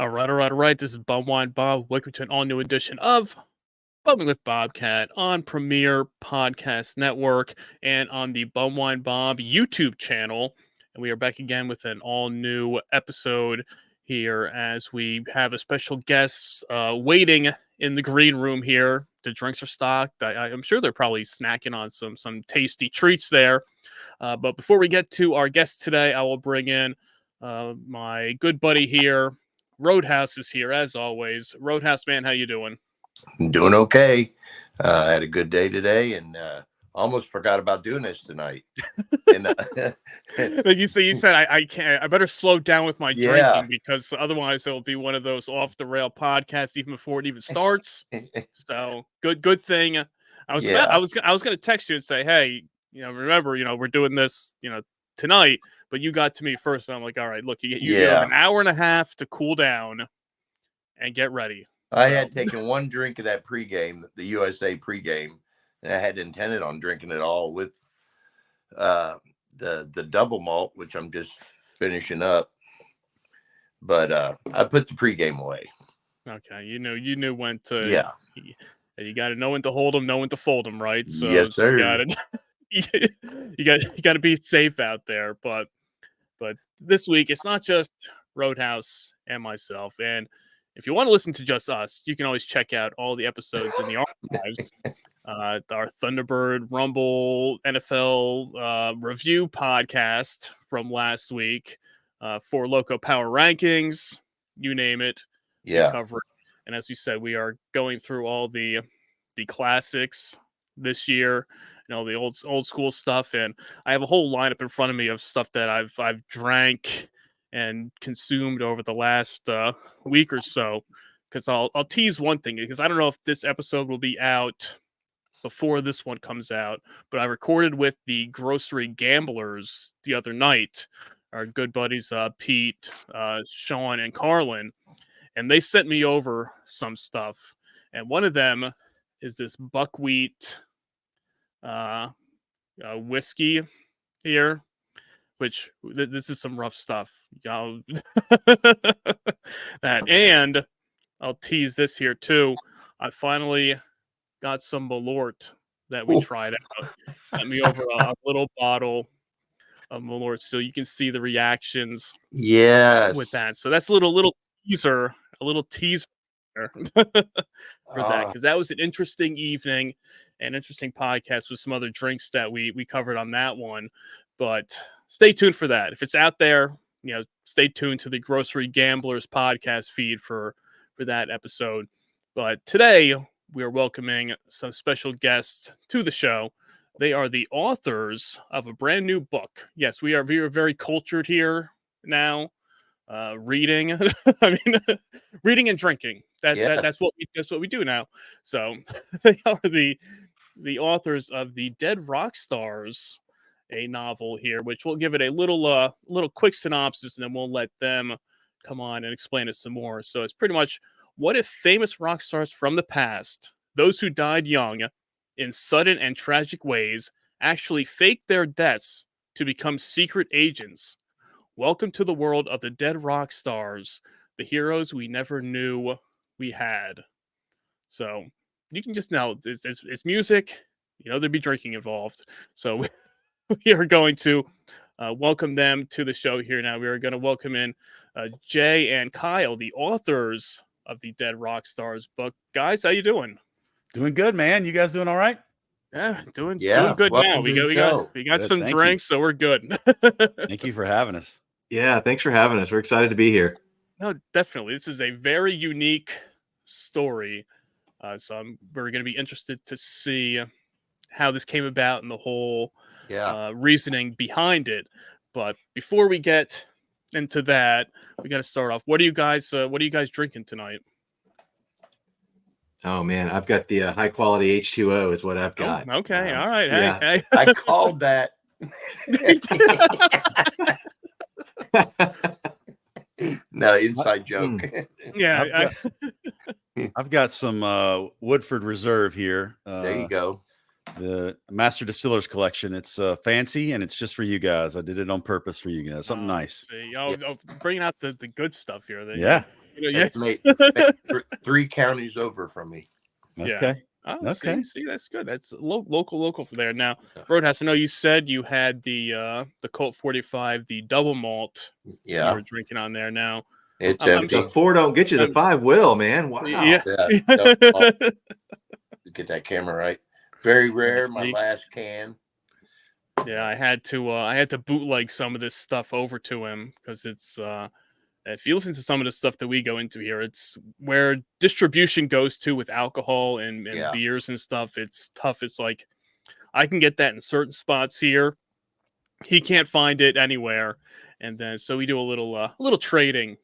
All right. This is Bumwine Bob. Welcome to an all-new edition of Bumming with Bobcat on Premier Podcast Network and on the Bumwine Bob YouTube channel. And we are back again with an all-new episode here as we have a special guest waiting in the green room here. The drinks are stocked. I'm sure they're probably snacking on some tasty treats there. But before we get to our guest today, I will bring in my good buddy here. Roadhouse is here as always. Roadhouse, man, how you doing? I'm doing okay. I had a good day today, and almost forgot about doing this tonight. And, like you said, I can't. I better slow down with my drinking because otherwise it'll be one of those off the rail podcasts even before it even starts. So good thing. I was going to text you and say, hey, remember, we're doing this, tonight, but you got to me first. And I'm like, all right, look, you have an hour and a half to cool down and get ready. I had taken one drink of that pregame, the USA pregame, and I had intended on drinking it all with the double malt, which I'm just finishing up. But I put the pregame away. Okay, you knew when to. Yeah. You got to know when to hold them, know when to fold them, right? So yes, sir. You got to be safe out there. But this week it's not just Roadhouse and myself. And if you want to listen to just us, you can always check out all the episodes in the archives. Our Thunderbird Rumble NFL review podcast from last week, for Loco Power Rankings, you name it. Yeah. We cover it. And as we said, we are going through all the classics this year, the old school stuff, and I have a whole lineup in front of me of stuff that I've drank and consumed over the last week or so. Because I'll tease one thing, because I don't know if this episode will be out before this one comes out, but I recorded with the Grocery Gamblers the other night, our good buddies Pete, Sean, and Carlin, and they sent me over some stuff, and one of them is this buckwheat whiskey here, which this is some rough stuff, y'all. And I'll tease this here too. I finally got some Malort that we tried out. Sent me over a little bottle of Malort, so you can see the reactions. Yes. With that, so that's a little teaser for that, because that was an interesting evening, an interesting podcast with some other drinks that we covered on that one. But stay tuned for that. If it's out there, stay tuned to the Grocery Gamblers podcast feed for that episode. But today we are welcoming some special guests to the show. They are the authors of a brand new book. Yes, we are very cultured here now. Reading, reading and drinking. That's what we do now. So they are the authors of The Dead Rock Stars, a novel here, which we'll give it a little quick synopsis, and then we'll let them come on and explain it some more. So it's pretty much, what if famous rock stars from the past, those who died young in sudden and tragic ways, actually faked their deaths to become secret agents? Welcome to the world of the dead rock stars, the heroes we never knew we had. So you can just know it's music. There'd be drinking involved. So we are going to welcome them to the show here now. We are going to welcome in Jay and Kyle, the authors of the Dead Rock Stars book. Guys, how you doing? Doing good, man. You guys doing all right? Yeah, doing good now. We got Good, some drinks, so we're good. Thank you for having us. Yeah, thanks for having us. We're excited to be here. No, definitely. This is a very unique story. So we're going to be interested to see how this came about and the whole reasoning behind it. But before we get into that, we got to start off. What are you guys drinking tonight? Oh man, I've got the high quality H2O is what I've got. Oh, okay, all right. Yeah. Hey. I called that. No, inside joke. Yeah, I've got some Woodford Reserve here. There you go. The Master Distillers Collection. It's fancy, and it's just for you guys. I did it on purpose for you guys. Something nice. See, bringing out the good stuff here. Yeah. Yeah. Made 3 counties over from me. Okay. Oh, Okay. see, that's good. That's local from there. Now, Roadhouse, I know you said you had the Colt 45, the double malt you Yeah, were drinking on there. Now, it's I'm The empty. 4 don't get you, the I'm- 5 will, man. Wow. yeah. Yeah, no, get that camera right. Very rare. Yes, My me. last can. Yeah, I had to bootleg some of this stuff over to him because it's if you listen to some of the stuff that we go into here, it's where distribution goes to with alcohol and Yeah. beers and stuff. It's tough. It's like I can get that in certain spots here. He can't find it anywhere, and then so we do a little trading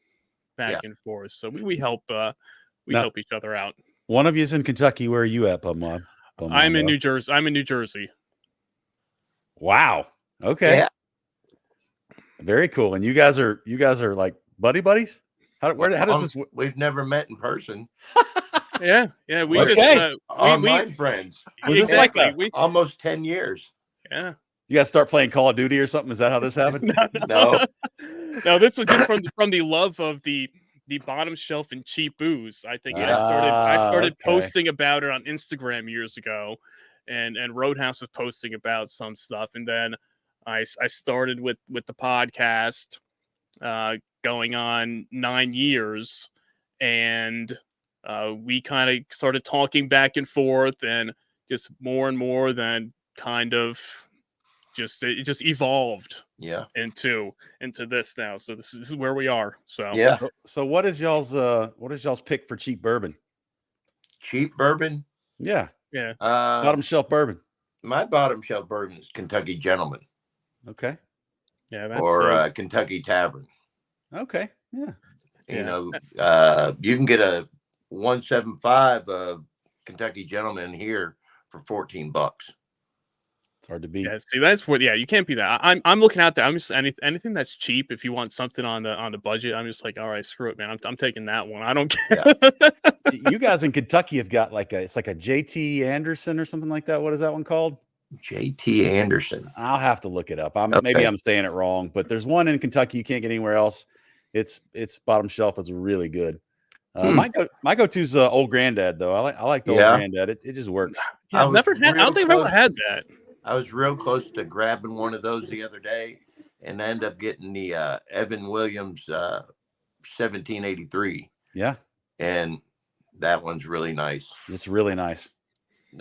back and forth. So we help Now, help each other out. one of you is in Kentucky. Where are you at, Bumon? I'm in New Jersey. Wow. Okay. Yeah. Very cool. And you guys are like buddies? How does this work? We've never met in person. Yeah. We Okay. just Online friends. Was this like Almost 10 years. Yeah. You guys start playing Call of Duty or something? Is that how this happened? No. No, this was just from the love of the bottom shelf and cheap booze. I think I started posting about it on Instagram years ago, and Roadhouse was posting about some stuff, and then I started with the podcast, going on 9 years, and we kind of started talking back and forth, and just more and more. Then kind of it just evolved into this now. So this is where we are. So Yeah. So what is y'all's pick for cheap bourbon? Cheap bourbon? Yeah. Bottom shelf bourbon. My bottom shelf bourbon is Kentucky Gentleman. Okay. Yeah, that's or Kentucky Tavern. Okay. Yeah. You know, you can get a 175 Kentucky Gentleman here for $14. It's hard to beat. Yeah, see, that's what. Yeah, you can't be that. I'm looking out there. I'm just anything that's cheap. If you want something on the budget, I'm just like, all right, screw it, man. I'm taking that one. I don't care. Yeah. You guys in Kentucky have got it's like a JT Anderson or something like that. What is that one called? JT Anderson. I'll have to look it up. Okay. Maybe I'm saying it wrong, but there's one in Kentucky you can't get anywhere else. It's bottom shelf. It's really good. My go-to is Old Granddad though. I like the Old Granddad. It just works. Yeah, I don't think I've ever had that. I was real close to grabbing one of those the other day, and I ended up getting the Evan Williams 1783. Yeah, and that one's really nice. It's really nice.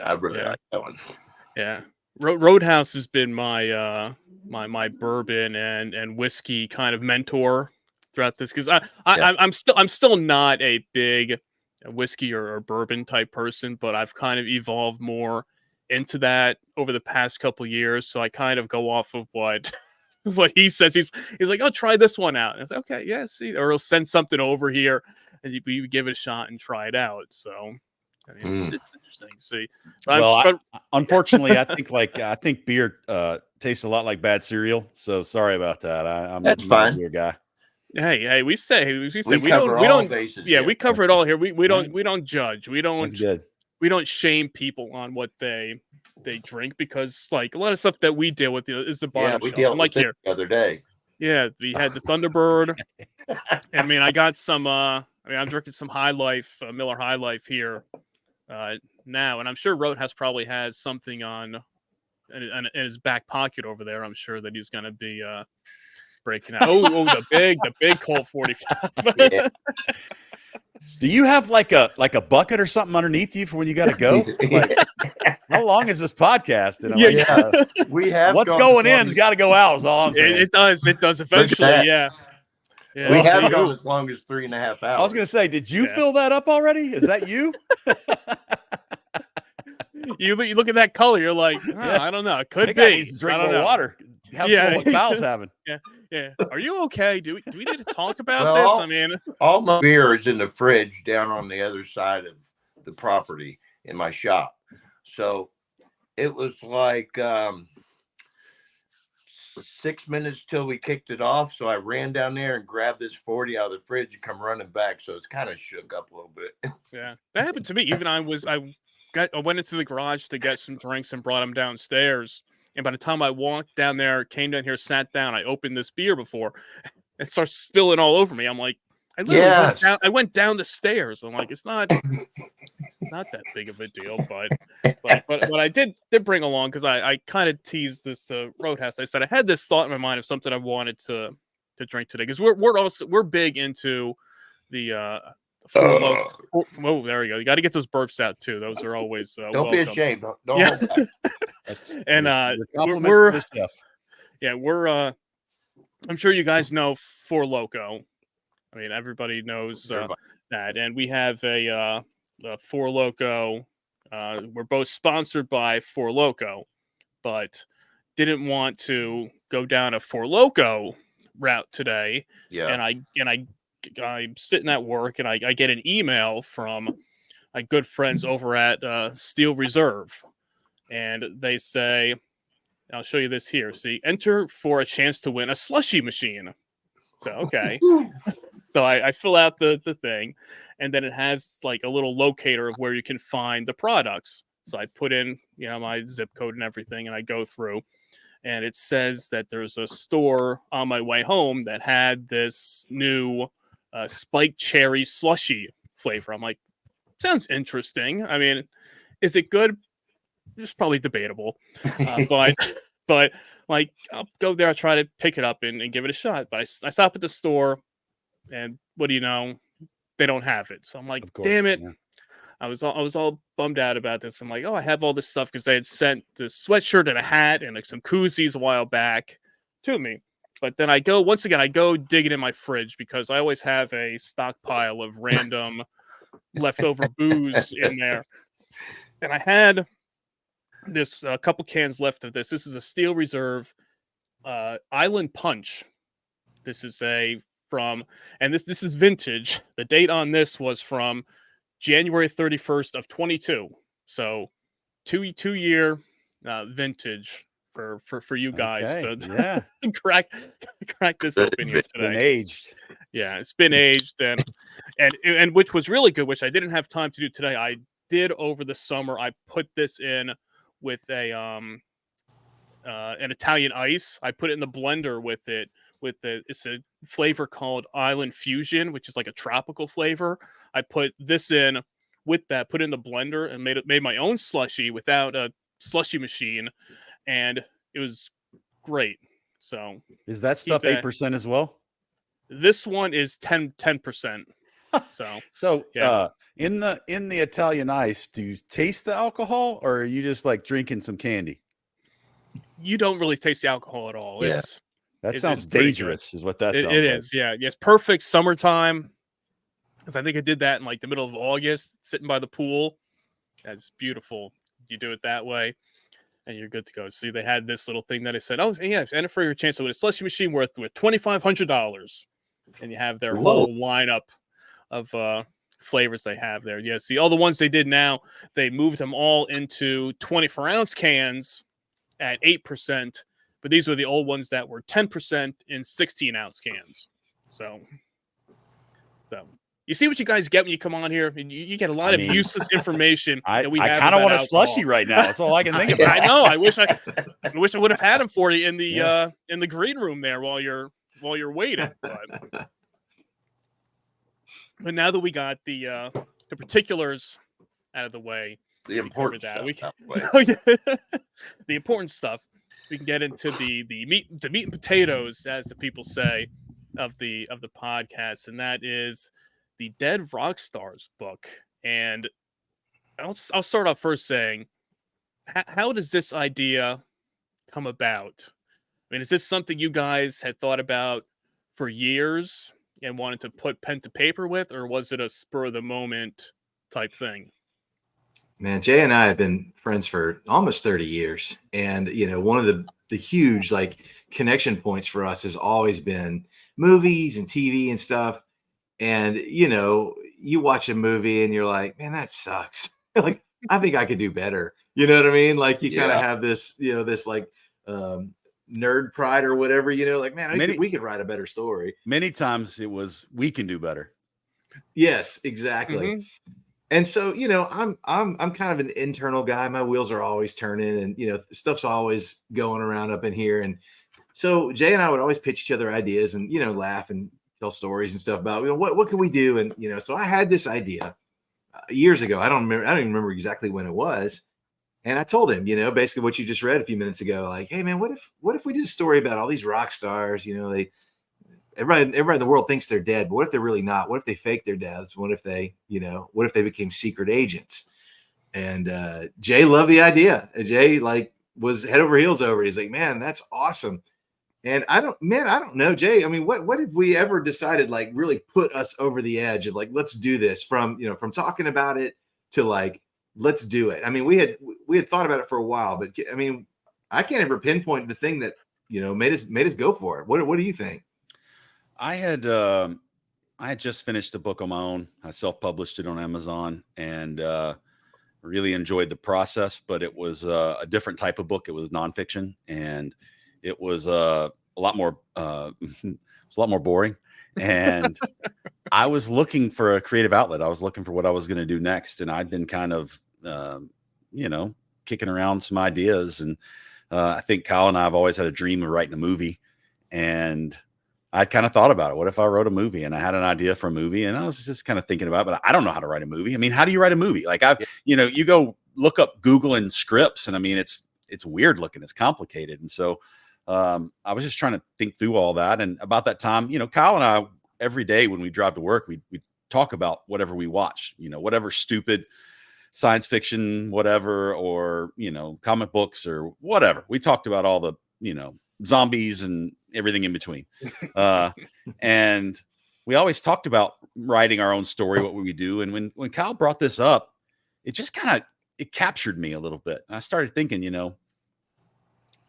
I really like that one. Yeah, Roadhouse has been my my bourbon and whiskey kind of mentor throughout this, because I'm still not a big whiskey or bourbon type person, but I've kind of evolved more into that over the past couple years. So I kind of go off of what he says. He's like, oh, try this one out. And it's like, okay, yeah, see, or he'll send something over here and you give it a shot and try it out. So I mean, it's interesting. See, but unfortunately, I think beer tastes a lot like bad cereal. So sorry about that. I'm That's fine. A beer guy. Hey, we we don't bases, we cover it all here. We don't judge. We don't. That's good. We don't shame people on what they drink, because like a lot of stuff that we deal with is the bottom we shelf. dealt with here the other day. Yeah, we had the Thunderbird. I mean, I got some. I'm drinking some High Life, Miller High Life here now, and I'm sure Roadhouse probably has something on in his back pocket over there. I'm sure that he's going to be breaking out. Oh, the big Colt 45. Yeah. Do you have like a bucket or something underneath you for when you got to go? Like, how long is this podcast? And we have. What's going in's got to go out. Is all I'm saying. It does eventually. Yeah. We have gone as long as 3.5 hours. I was going to say, did you fill that up already? Is that you? You look at that color, you're like, I don't know. It could be. Needs to drink more water. Have some what Kyle's having. Yeah. Are you okay? Do we need to talk about this? I mean, all my beer is in the fridge down on the other side of the property in my shop. So it was like 6 minutes till we kicked it off. So I ran down there and grabbed this 40 out of the fridge and come running back. So it's kind of shook up a little bit. Yeah, that happened to me. Even I went into the garage to get some drinks and brought them downstairs. And by the time I walked down there, came down here, sat down, I opened this beer before, it starts spilling all over me. I'm like, I literally Yes. I went down the stairs. I'm like, it's not that big of a deal, but I did bring along because I kind of teased this to Roadhouse. I said I had this thought in my mind of something I wanted to drink today because we're big into the four local. Oh, there we go. You got to get those burps out too. Those are always Don't be welcome. ashamed. Don't Yeah. hold back. And your compliments we're to the chef. yeah we're I'm sure you guys know Four Loco. I mean, everybody knows that, and we have a Four Loco. We're both sponsored by Four Loco, but didn't want to go down a Four Loco route today. Yeah. And I'm sitting at work, and I get an email from my good friends over at Steel Reserve, and they say, "I'll show you this here. See, enter for a chance to win a slushy machine." So okay. So I fill out the thing, and then it has like a little locator of where you can find the products. So I put in, my zip code and everything, and I go through, and it says that there's a store on my way home that had this new spiked cherry slushy flavor. I'm like, sounds interesting. I mean, is it good? It's probably debatable, but like I'll go there, I'll try to pick it up and give it a shot. But I stop at the store. And what do you know? They don't have it. So I'm like, damn it. Yeah. I was all bummed out about this. I'm like, oh, I have all this stuff because they had sent the sweatshirt and a hat and like some koozies a while back to me. But then I go digging in my fridge because I always have a stockpile of random leftover booze in there. And I had this couple cans left of this. This is a Steel Reserve Island Punch. This is and this is vintage. The date on this was from January 31st of 22. So 2-year vintage for you guys to crack this open here today. It's been aged. Yeah, it's been aged and which was really good, which I didn't have time to do today. I did over the summer. I put this in with an Italian ice. I put it in the blender with it. It's a flavor called Island Fusion, which is like a tropical flavor. I put this in with that, put it in the blender, and made my own slushy without a slushy machine, and it was great. So is that stuff 8% as well? This one is 10%. So yeah. In the Italian ice, do you taste the alcohol, or are you just like drinking some candy? You don't really taste the alcohol at all. Yeah. That sounds dangerous, is what that sounds like. It is, yeah. Yes, perfect summertime. Because I think I did that in like the middle of August, sitting by the pool. That's beautiful. You do it that way, and you're good to go. See, they had this little thing that I said, "Oh, yeah, enter for your chance to win a slushy machine worth $2,500," and you have their whole lineup of flavors they have there. Yeah, see, all the ones they did now, they moved them all into 24-ounce cans at 8%. But these were the old ones that were 10% in 16-ounce cans. So you see what you guys get when you come on here. You get a lot of useless information. That we I kind of want a slushy right now. That's all I can think about. I know. I wish I would have had them for you in the green room there while you're waiting. But now that we got the particulars out of the way, the important stuff. The important stuff. We can get into the meat and potatoes, as the people say, of the podcast, and that is the Dead Rock Stars book. And I'll start off first saying, how does this idea come about? I mean, is this something you guys had thought about for years and wanted to put pen to paper with, or was it a spur of the moment type thing? Man, Jay and I have been friends for almost 30 years. And, one of the huge connection points for us has always been movies and TV and stuff. And, you watch a movie and you're like, man, that sucks. I think I could do better. You know what I mean? You kind of have this, this nerd pride or whatever, man, we could write a better story. Many times it was, we can do better. Yes, exactly. Mm-hmm. And so, I'm kind of an internal guy. My wheels are always turning and, stuff's always going around up in here. And so Jay and I would always pitch each other ideas and, laugh and tell stories and stuff about, what can we do? And, so I had this idea years ago. I don't even remember exactly when it was. And I told him, basically what you just read a few minutes ago, like, hey man, what if we did a story about all these rock stars? Everybody in the world thinks they're dead, but what if they're really not? What if they fake their deaths? What if they became secret agents? And Jay loved the idea. Jay was head over heels over it. He's like, man, that's awesome. And I don't know, Jay. I mean, what if we ever decided really put us over the edge of let's do this, from talking about it to let's do it. I mean, we had thought about it for a while, but I mean, I can't ever pinpoint the thing that made us go for it. What do you think? I had just finished a book on my own. I self-published it on Amazon, and really enjoyed the process. But it was a different type of book. It was nonfiction, and it was a lot more boring. And I was looking for a creative outlet. I was looking for what I was going to do next, and I'd been kind of kicking around some ideas. And I think Kyle and I have always had a dream of writing a movie, and I'd kind of thought about it. What if I wrote a movie? And I had an idea for a movie, and I was just kind of thinking about it, but I don't know how to write a movie. I mean, how do you write a movie? You go look up Google and scripts, and I mean, it's weird looking, it's complicated. And so I was just trying to think through all that. And about that time, Kyle and I, every day when we drive to work, we talk about whatever we watch, whatever stupid science fiction, whatever, or, comic books or whatever. We talked about all the, zombies and everything in between. And we always talked about writing our own story, what we would do. And when Kyle brought this up, it just it captured me a little bit. And I started thinking,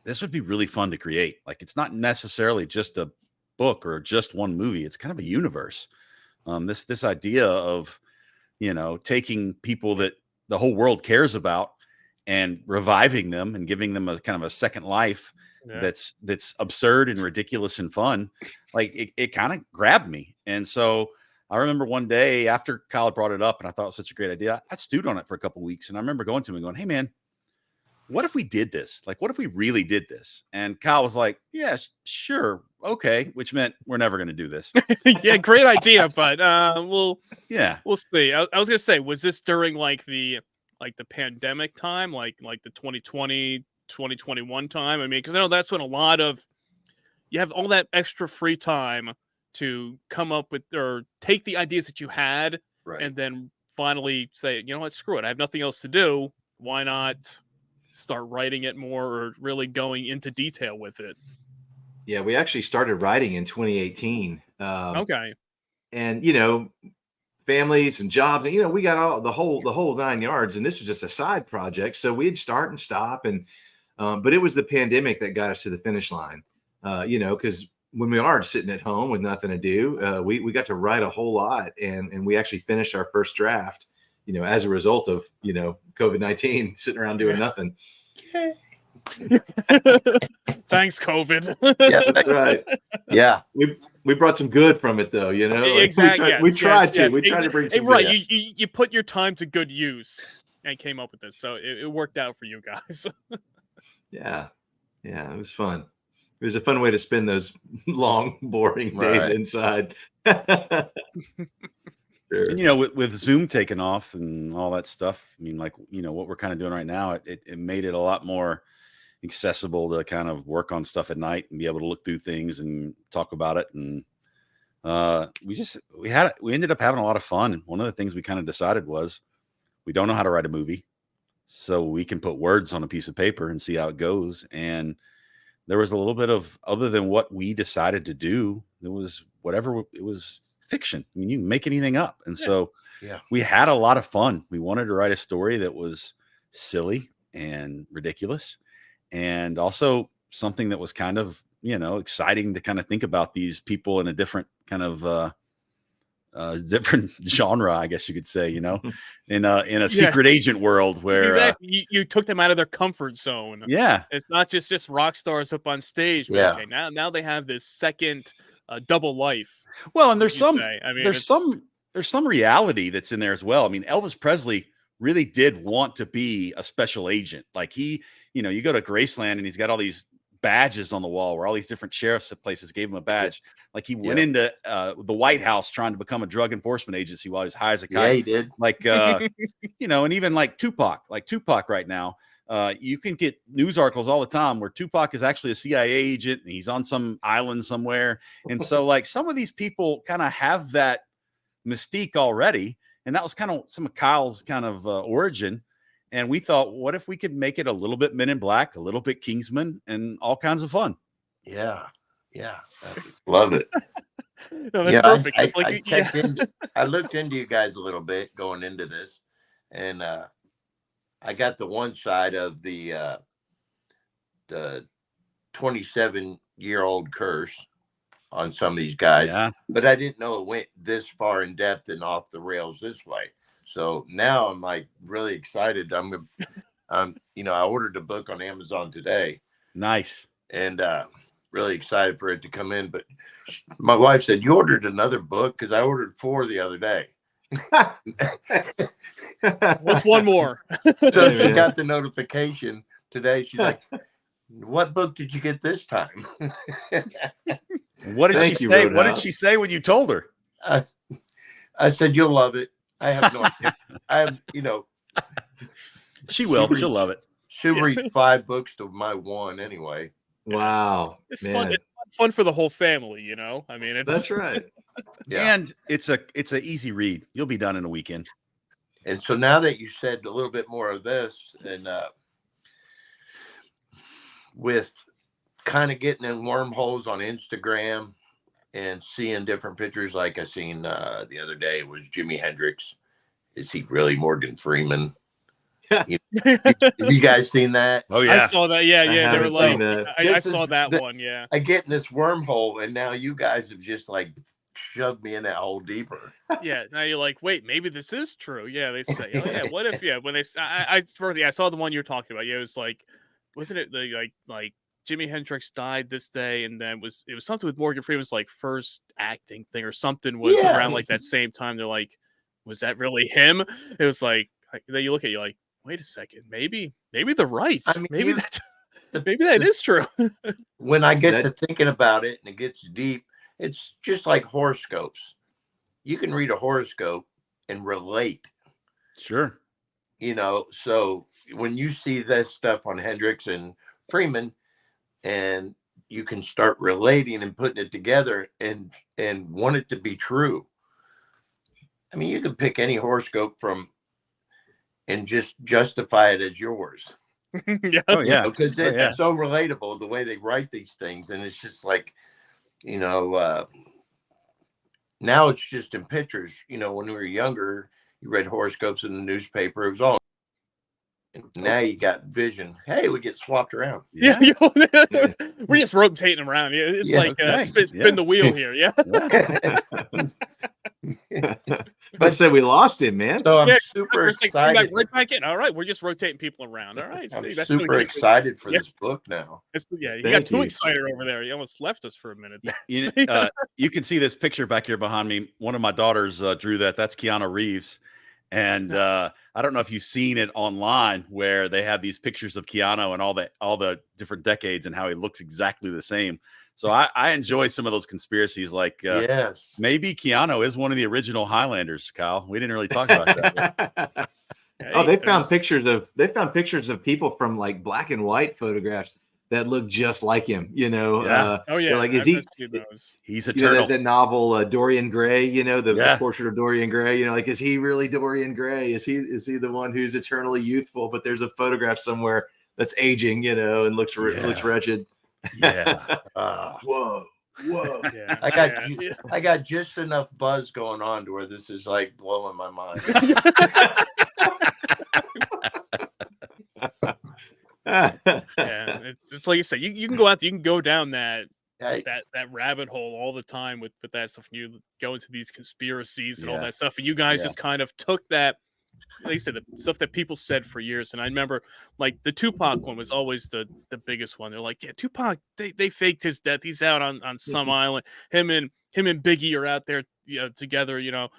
this would be really fun to create. It's not necessarily just a book or just one movie. It's kind of a universe. This idea of, taking people that the whole world cares about and reviving them and giving them a kind of a second life. Yeah. That's absurd and ridiculous and fun. It kind of grabbed me. And so I remember one day after Kyle brought it up and I thought it was such a great idea, I stewed on it for a couple of weeks. And I remember going to him and going, hey man, what if we did this? What if we really did this? And Kyle was like, yeah, sure. Okay. Which meant we're never going to do this. Yeah. Great idea. But we'll see. I was going to say, was this during the pandemic time, like the 2020, 2021 time? I mean, because I know that's when you have all that extra free time to come up with or take the ideas that you had, right, and then finally say, you know what, screw it, I have nothing else to do. Why not start writing it more or really going into detail with it? Yeah, we actually started writing in 2018. Okay. And families and jobs, and we got all the whole 9 yards, and this was just a side project, so we'd start and stop. And but it was the pandemic that got us to the finish line, because when we are sitting at home with nothing to do, we got to write a whole lot, and we actually finished our first draft, as a result of COVID-19, sitting around doing nothing. Thanks, COVID. Yeah, that's right. Yeah, we brought some good from it, though. Exactly. We tried to bring some. Right, good. You put your time to good use and came up with this, so it worked out for you guys. Yeah, it was fun. It was a fun way to spend those long, boring days inside. Sure. And, with Zoom taking off and all that stuff, I mean, what we're kind of doing right now, it made it a lot more accessible to kind of work on stuff at night and be able to look through things and talk about it. And we ended up having a lot of fun. And one of the things we kind of decided was we don't know how to write a movie, so we can put words on a piece of paper and see how it goes. And there was a little bit of, other than what we decided to do, it was fiction. I mean, you can make anything up. And so we had a lot of fun. We wanted to write a story that was silly and ridiculous, and also something that was kind of, exciting to kind of think about these people in a different kind of different genre, I guess you could say, in a secret agent world where exactly. You took them out of their comfort zone. Yeah. It's not just rock stars up on stage. Yeah. Okay, now they have this second double life. Well, and there's some reality that's in there as well. I mean, Elvis Presley really did want to be a special agent. You go to Graceland and he's got all these badges on the wall where all these different sheriffs places gave him a badge. Like he went Yeah. into the White House trying to become a drug enforcement agency while he was high as a Yeah, kite. he did. Like, you know, and even like Tupac right now, you can get news articles all the time where Tupac is actually a CIA agent and he's on some island somewhere. And so like some of these people kind of have that mystique already. And that was kind of some of Kyle's kind of origin. And we thought, what if we could make it a little bit Men in Black, a little bit Kingsman, and all kinds of fun? Yeah. Yeah. Love it. No, that's Yeah, perfect. I It's like, checked into, I looked into you guys a little bit going into this, and I got the one side of the 27-year-old curse on some of these guys, Yeah. but I didn't know it went this far in depth and off the rails this way. So now I'm like really excited. You know, I ordered the book on Amazon today. Nice. And really excited for it to come in. But my wife said, "You ordered another book?" Because I ordered 4 the other day. what's one more? So she got the notification today. She's like, "What book did you get this time?" What did she say? What did she say when you told her? I said, "You'll love it." I have no idea. I have, you know, She will. She'll love it. She'll read 5 books to my 1 anyway. Wow. It's man. fun. It's fun for the whole family, you know. I mean, it's That's right. Yeah. And it's an easy read. You'll be done in a weekend. And so now that you said a little bit more of this, and with kind of getting in wormholes on Instagram and seeing different pictures, like I seen the other day was Jimi Hendrix. Is he really Morgan Freeman? Have you guys seen that? Oh yeah, I saw that. Yeah, I they were haven't like, seen that. I saw that one. Yeah, I get in this wormhole, and now you guys have just like shoved me in that hole deeper. yeah. Now you're like, wait, maybe this is true. Yeah, they say, oh yeah, what if? Yeah, when I saw the one you're talking about. Yeah, it was like, wasn't it the like Jimi Hendrix died this day, and then it was something with Morgan Freeman's like first acting thing or something was around like that same time. They're like, was that really him? It was like then you look at you like, wait a second, maybe they're right. I mean, maybe that is true. When I get to thinking about it and it gets deep, it's just like horoscopes. You can read a horoscope and relate. sure. You know, so when you see this stuff on Hendrix and Freeman, and you can start relating and putting it together and want it to be true. I mean, you can pick any horoscope from and just justify it as yours. Yeah. Oh yeah, because it's so relatable the way they write these things, and it's just like, you know, now it's just in pictures. You know, when we were younger, you read horoscopes in the nursepaper. It was all. And now you got vision. Hey, we get swapped around. Yeah. We're just rotating around. Yeah, it's like spin the wheel here. Yeah. I said we lost him, man. So I'm super excited. Right back in. All right, we're just rotating people around. All right, I'm super excited for this book now. You got too excited over there. You almost left us for a minute. You can see this picture back here behind me. One of my daughters drew that. That's Keanu Reeves. And I don't know if you've seen it online where they have these pictures of Keanu and all the different decades and how he looks exactly the same. So I enjoy some of those conspiracies. Like, yes, maybe Keanu is one of the original Highlanders. Kyle, we didn't really talk about that. They found pictures of people from like black and white photographs that look just like him, you know. Yeah. Like is he? He's eternal. The novel Dorian Gray, you know, the portrait of Dorian Gray. You know, like is he really Dorian Gray? Is he the one who's eternally youthful? But there's a photograph somewhere that's aging, you know, and looks wretched. Yeah. Whoa. Yeah. I got just enough buzz going on to where this is like blowing my mind. It's like you said, you can go out there, you can go down that rabbit hole all the time with that stuff. And you go into these conspiracies and all that stuff, and you guys just kind of took that, like you said, the stuff that people said for years. And I remember like the Tupac one was always the biggest one. They're like, yeah, Tupac, they faked his death. He's out on some island. Him and Biggie are out there, you know, together, you know,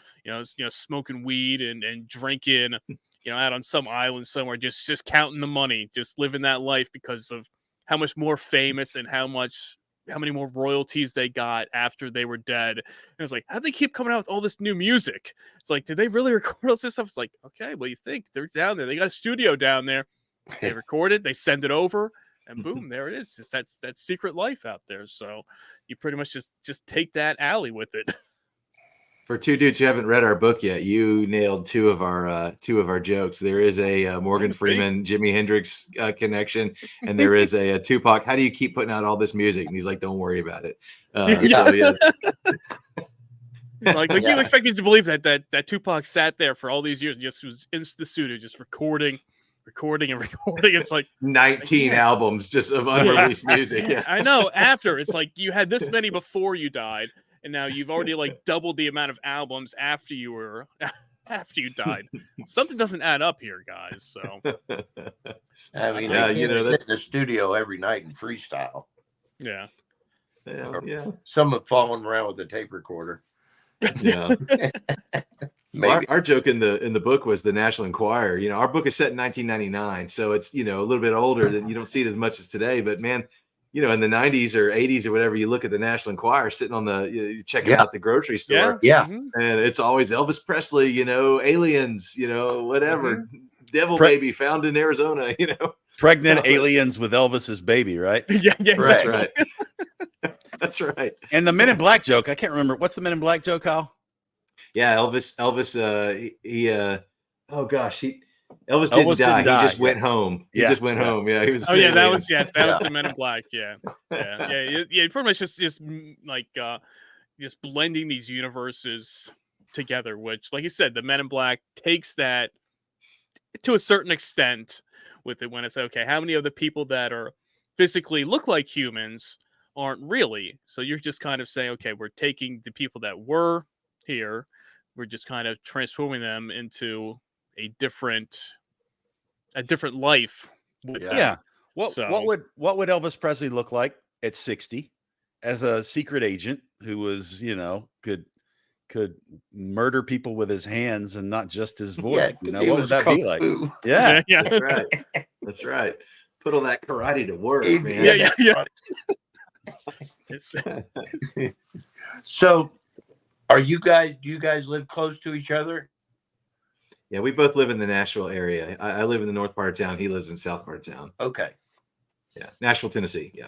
smoking weed and drinking, you know, out on some island somewhere, just counting the money, just living that life because of how much more famous and how many more royalties they got after they were dead. And it's like, how'd they keep coming out with all this new music? It's like, did they really record all this stuff? It's like, okay, well, you think they're down there. They got a studio down there. They record it, they send it over, and boom, there it is. It's that secret life out there. So you pretty much just take that alley with it. For two dudes who haven't read our book yet, you nailed two of our jokes. There is a Morgan Freeman, Jimi Hendrix connection, and there is a Tupac. How do you keep putting out all this music? And he's like, "Don't worry about it." So yeah. Like you expect me to believe that Tupac sat there for all these years and just was in the studio just recording. It's like 19 albums just of unreleased music. Yeah. I know. After it's like you had this many before you died, and now you've already like doubled the amount of albums after you died. Something doesn't add up here, guys. So I mean, yeah, you know, sit in the studio every night and freestyle. Yeah. Someone following around with a tape recorder. Yeah. Maybe. Our joke in the book was the National Enquirer. You know, our book is set in 1999, so it's, you know, a little bit older than, you don't see it as much as today. But man, you know, in the 90s or 80s or whatever, you look at the National Enquirer sitting on the checking out the grocery store. Yeah. Mm-hmm. And it's always Elvis Presley, you know, aliens, you know, whatever. Devil baby found in Arizona, you know. Pregnant aliens with Elvis's baby, right? Yeah, That's right. That's right. And the Men in Black joke, I can't remember. What's the Men in Black joke, Kyle? Yeah, Elvis, oh gosh, Elvis didn't die. He just went home. He just went home. Yeah, he was. Oh yeah, that was the Men in Black. Yeah. Pretty much just like just blending these universes together. Which, like you said, the Men in Black takes that to a certain extent with it when it's okay. How many of the people that are physically look like humans aren't really? So you're just kind of saying, okay, we're taking the people that were here, we're just kind of transforming them into a different life. Yeah. What would Elvis Presley look like at 60 as a secret agent who was, you know, could murder people with his hands and not just his voice? You know, what would that be like? Yeah. That's right. That's right. Put all that karate to work, man. Yeah. So do you guys live close to each other? Yeah, we both live in the Nashville area. I live in the north part of town. He lives in south part of town. Okay. Yeah, Nashville, Tennessee. Yeah.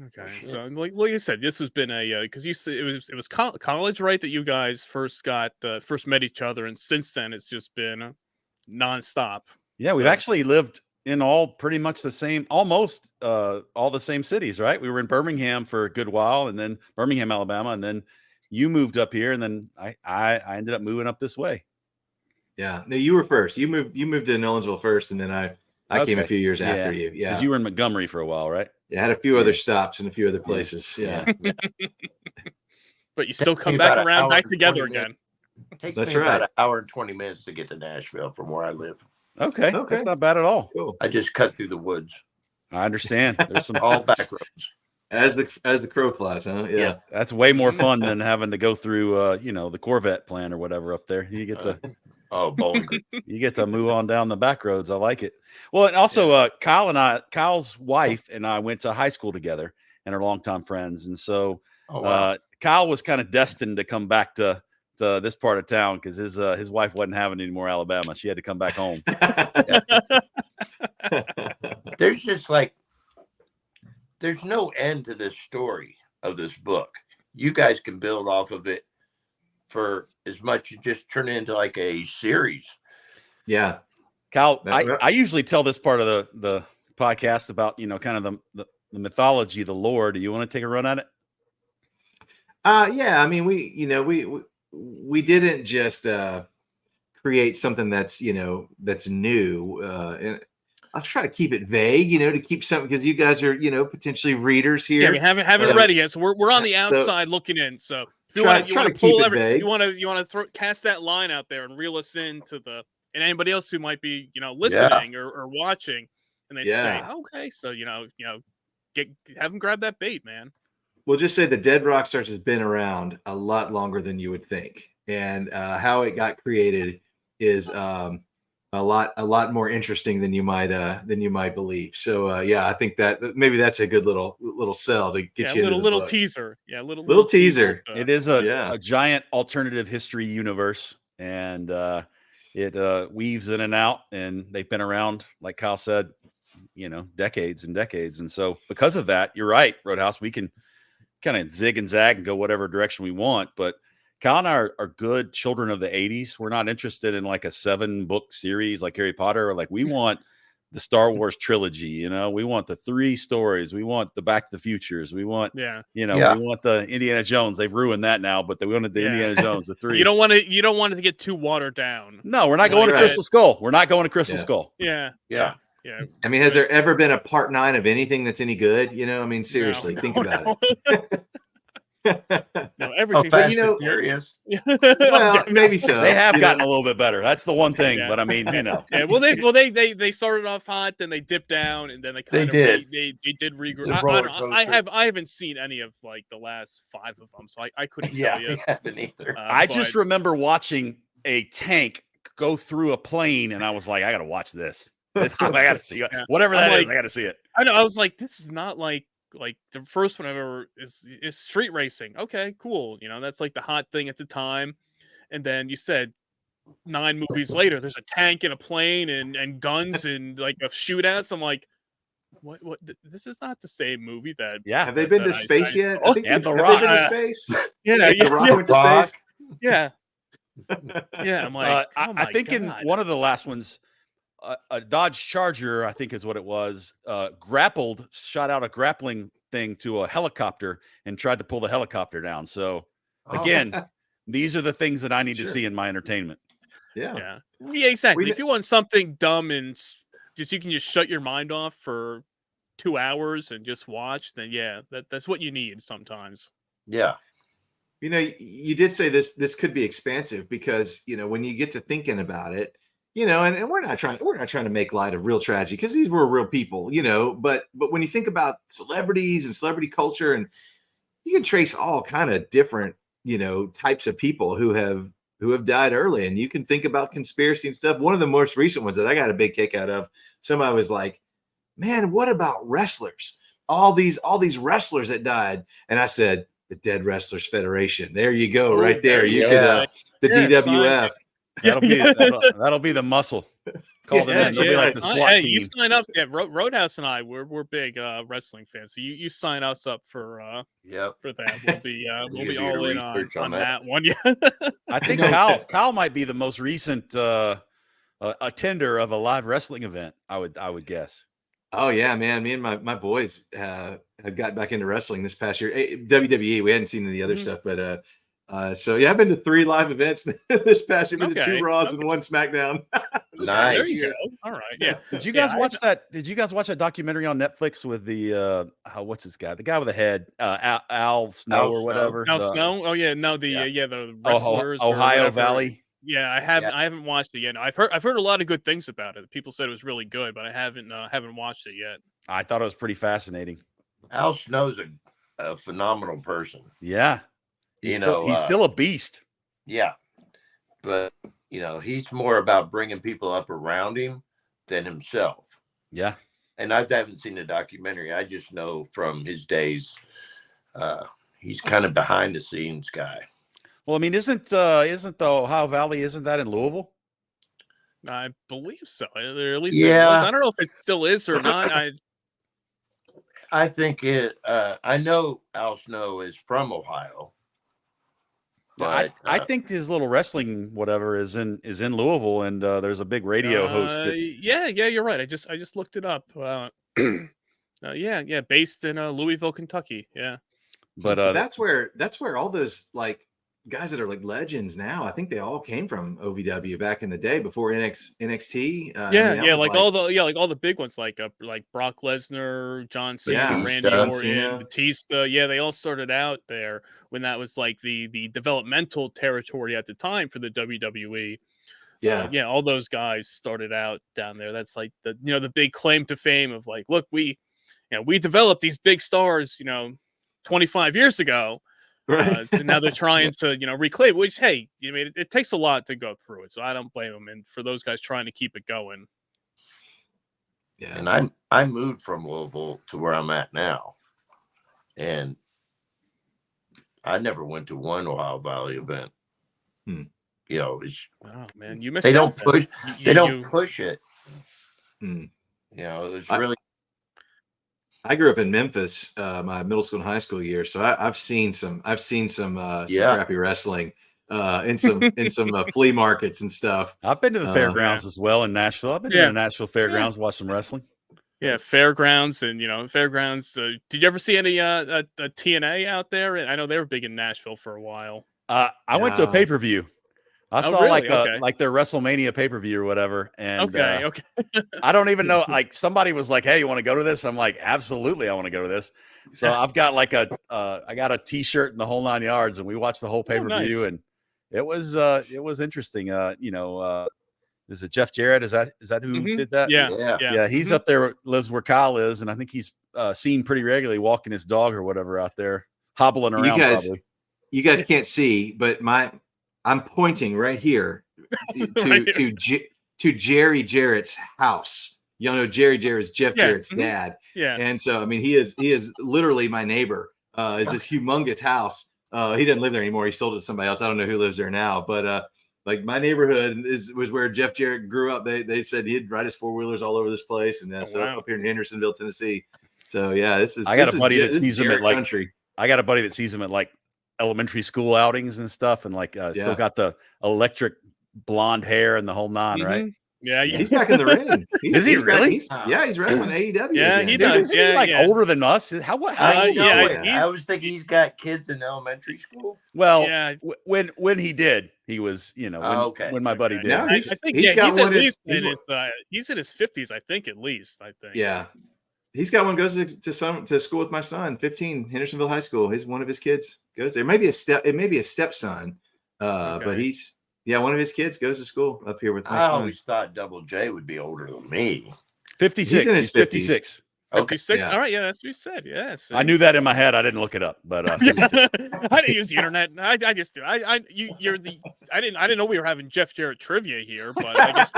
Okay. So, like you said, this has been a because you said it was college, right? That you guys first met each other, and since then it's just been nonstop. Yeah, we've actually lived in all pretty much the same, almost all the same cities, right? We were in Birmingham for a good while, and then Birmingham, Alabama, and then you moved up here, and then I ended up moving up this way. Yeah, no, you were first. You moved to Nolensville first, and then I came a few years after you. Yeah, because you were in Montgomery for a while, right? Yeah, I had a few other stops in a few other places. Yeah. But you still come back around back together again. Takes me about an hour and 20 minutes to get to Nashville from where I live. Okay. That's not bad at all. Cool. I just cut through the woods. I understand. There's some all back roads. As the crow flies, huh? Yeah. That's way more fun than having to go through the Corvette plant or whatever up there. You get to Bowling Green. You get to move on down the back roads. I like it. Well, and also Kyle's wife and I went to high school together and are longtime friends. And so Kyle was kind of destined to come back to this part of town because his wife wasn't having any more Alabama. She had to come back home. There's just there's no end to this story of this book. You guys can build off of it for as much as just turn it into like a series. Yeah. Kyle, I usually tell this part of the podcast about, kind of the mythology, the lore. Do you want to take a run at it? Yeah. I mean, we didn't just create something that's new. And I'll try to keep it vague, to keep something because you guys are, potentially readers here. Yeah, we haven't read it yet, so we're on the outside looking in. So if you want to pull everything, you want to cast that line out there and reel us into and anybody else who might be listening or watching, and they say, okay, so have them grab that bait, man. We'll just say the Dead Rock Stars has been around a lot longer than you would think, and how it got created is a lot more interesting than you might believe. So yeah, I think that maybe that's a good little sell to get you into the little book. teaser. Yeah, Little teaser. It is Yeah. a giant alternative history universe, and it weaves in and out, and they've been around, like Kyle said, decades and decades. And so because of that, you're right, Roadhouse, we can kind of zig and zag and go whatever direction we want. But Kyle and I are good children of the 80s. We're not interested in like a 7-book series like Harry Potter. Like, we want the Star Wars trilogy, we want the 3 stories. We want the Back to the Futures. We want, we want the Indiana Jones. They've ruined that now, but they wanted the Indiana Jones, the 3. You don't want it to get too watered down. No, we're not going to Crystal Skull. We're not going to Crystal Skull. Yeah. I mean, has there ever been a part 9 of anything that's any good? I mean, seriously, think about it. No, everything. Fast and Furious. Well, maybe so. They have gotten a little bit better. That's the one thing. But I mean, Yeah. Well, they started off hot, then they dipped down, and then they did regress. I haven't seen any of like the last 5 of them, so I couldn't tell you. I haven't either. I just remember watching a tank go through a plane, and I was like, I got to watch this. I got to see it. Whatever that is, I got to see it. I know. I was like, this is not like the first one I've ever is street racing. Okay, cool. That's like the hot thing at the time. And then you said 9 movies later, there's a tank and a plane and guns and like a shootouts. I'm like, what? This is not the same movie that. Yeah. Have they been to space yet? I think and the Rock. Rock. Have they been to space? The Rock went to space. Yeah. Yeah. I'm like, I think in one of the last ones, a Dodge Charger, I think is what it was, shot out a grappling thing to a helicopter and tried to pull the helicopter down. So again, these are the things that I need to see in my entertainment. Yeah, exactly. If you want something dumb and just you can just shut your mind off for 2 hours and just watch, then that's what you need sometimes. Yeah. You did say this could be expansive because when you get to thinking about it, and we're not trying to make light of real tragedy because these were real people, but when you think about celebrities and celebrity culture, and you can trace all kind of different, types of people who have died early, and you can think about conspiracy and stuff. One of the most recent ones that I got a big kick out of, somebody was like, man, what about wrestlers? All these wrestlers that died. And I said, the Dead Wrestlers Federation. There you go. Right there. You could, the DWF. That'll be the muscle. Call them in. They'll be like the SWAT team. You sign up. Yeah, Roadhouse and I, we're big wrestling fans. So you sign us up for that. We'll be all in on that one. Yeah. I think Kyle might be the most recent attender of a live wrestling event. I would guess. Oh yeah, man. Me and my boys have got back into wrestling this past year. WWE. We hadn't seen any of the other stuff, but so yeah, I've been to 3 live events this past year. Been to 2 Raws and 1 SmackDown. Nice. There you go. All right. Yeah. Did you guys watch that? Did you guys watch that documentary on Netflix with the what's this guy? The guy with the head, Al Snow or whatever. Al Snow. Oh yeah, no, the wrestlers. Ohio Valley. Yeah, I haven't watched it yet. I've heard a lot of good things about it. People said it was really good, but I haven't watched it yet. I thought it was pretty fascinating. Al Snow's a phenomenal person. Yeah. He's still a beast. Yeah. But, he's more about bringing people up around him than himself. Yeah. And I haven't seen the documentary. I just know from his days, he's kind of behind the scenes guy. Well, I mean, isn't the Ohio Valley, isn't that in Louisville? I believe so. Or at least it was. I don't know if it still is or not. I think it. I know Al Snow is from Ohio. But I think his little wrestling whatever is in Louisville, and there's a big radio host. Yeah, you're right. I just looked it up. Based in Louisville, Kentucky. Yeah, but that's where all those like guys that are like legends now. I think they all came from OVW back in the day before NXT. Like all the big ones like Brock Lesnar, John Cena, Randy Orton, Batista. Yeah, they all started out there when that was like the developmental territory at the time for the WWE. All those guys started out down there. That's like the big claim to fame of like, look, we developed these big stars, 25 years ago. Right. And now they're trying to, reclaim. Which, hey, it takes a lot to go through it, so I don't blame them. And for those guys trying to keep it going, Yeah. And I moved from Louisville to where I'm at now, and I never went to one Ohio Valley event. Hmm. It's, oh man, you missed they out. don't push. You, They don't you, push it. Hmm. It's I- really. I grew up in Memphis, my middle school and high school years, so I've seen some Yeah. crappy wrestling in some flea markets and stuff. I've been to the fairgrounds Yeah. as well in Nashville. I've been to Yeah. the Nashville fairgrounds, watch some wrestling. Yeah, fairgrounds and fairgrounds. Did you ever see any TNA out there? I know they were big in Nashville for a while. I went to a No. pay-per-view. I Oh, saw really? Okay. like their WrestleMania pay-per-view or whatever. And Okay. I don't even know. Like somebody was like, "Hey, you want to go to this?" I'm like, "Absolutely, I want to go to this." So I've got like I got a T-shirt and the whole 9 yards, and we watched the whole pay-per-view, nice. and it was interesting. Is it Jeff Jarrett? Is that who did that? Yeah. Yeah, he's up there, lives where Kyle is, and I think he's seen pretty regularly walking his dog or whatever out there, hobbling around. Probably. You guys can't see, but I'm pointing right here to Jerry Jarrett's house. You know, Jerry Jarrett's Jeff Jarrett's dad. Yeah. And so, I mean, he is literally my neighbor. It's this humongous house. He doesn't live there anymore. He sold it to somebody else. I don't know who lives there now, but like my neighborhood was where Jeff Jarrett grew up. They said he'd ride his four-wheelers all over this place, and up here in Hendersonville, Tennessee. So yeah, I got a buddy that sees him at like country. I got a buddy that sees him at like elementary school outings and stuff, and like still got the electric blonde hair and the whole nine, right? Yeah, he's back in the ring. Is he really? He's wrestling AEW. Yeah, again. he does. Isn't he like older than us? How I was thinking he's got kids in elementary school. Well, when he did, he was, when my buddy did. No, I think he's at least he's in his 50s, I think, at least. I think. Yeah. He's got one goes to school with my son, 15, Hendersonville High School. One of his kids goes there. It may be a stepson. But one of his kids goes to school up here with my son. I always thought Double J would be older than me. 56. He's in his 56. Okay. 56. All right, yeah, that's what you said. Yes. I knew that in my head. I didn't look it up, but I didn't use the internet. I just do. I didn't know we were having Jeff Jarrett trivia here, but I guess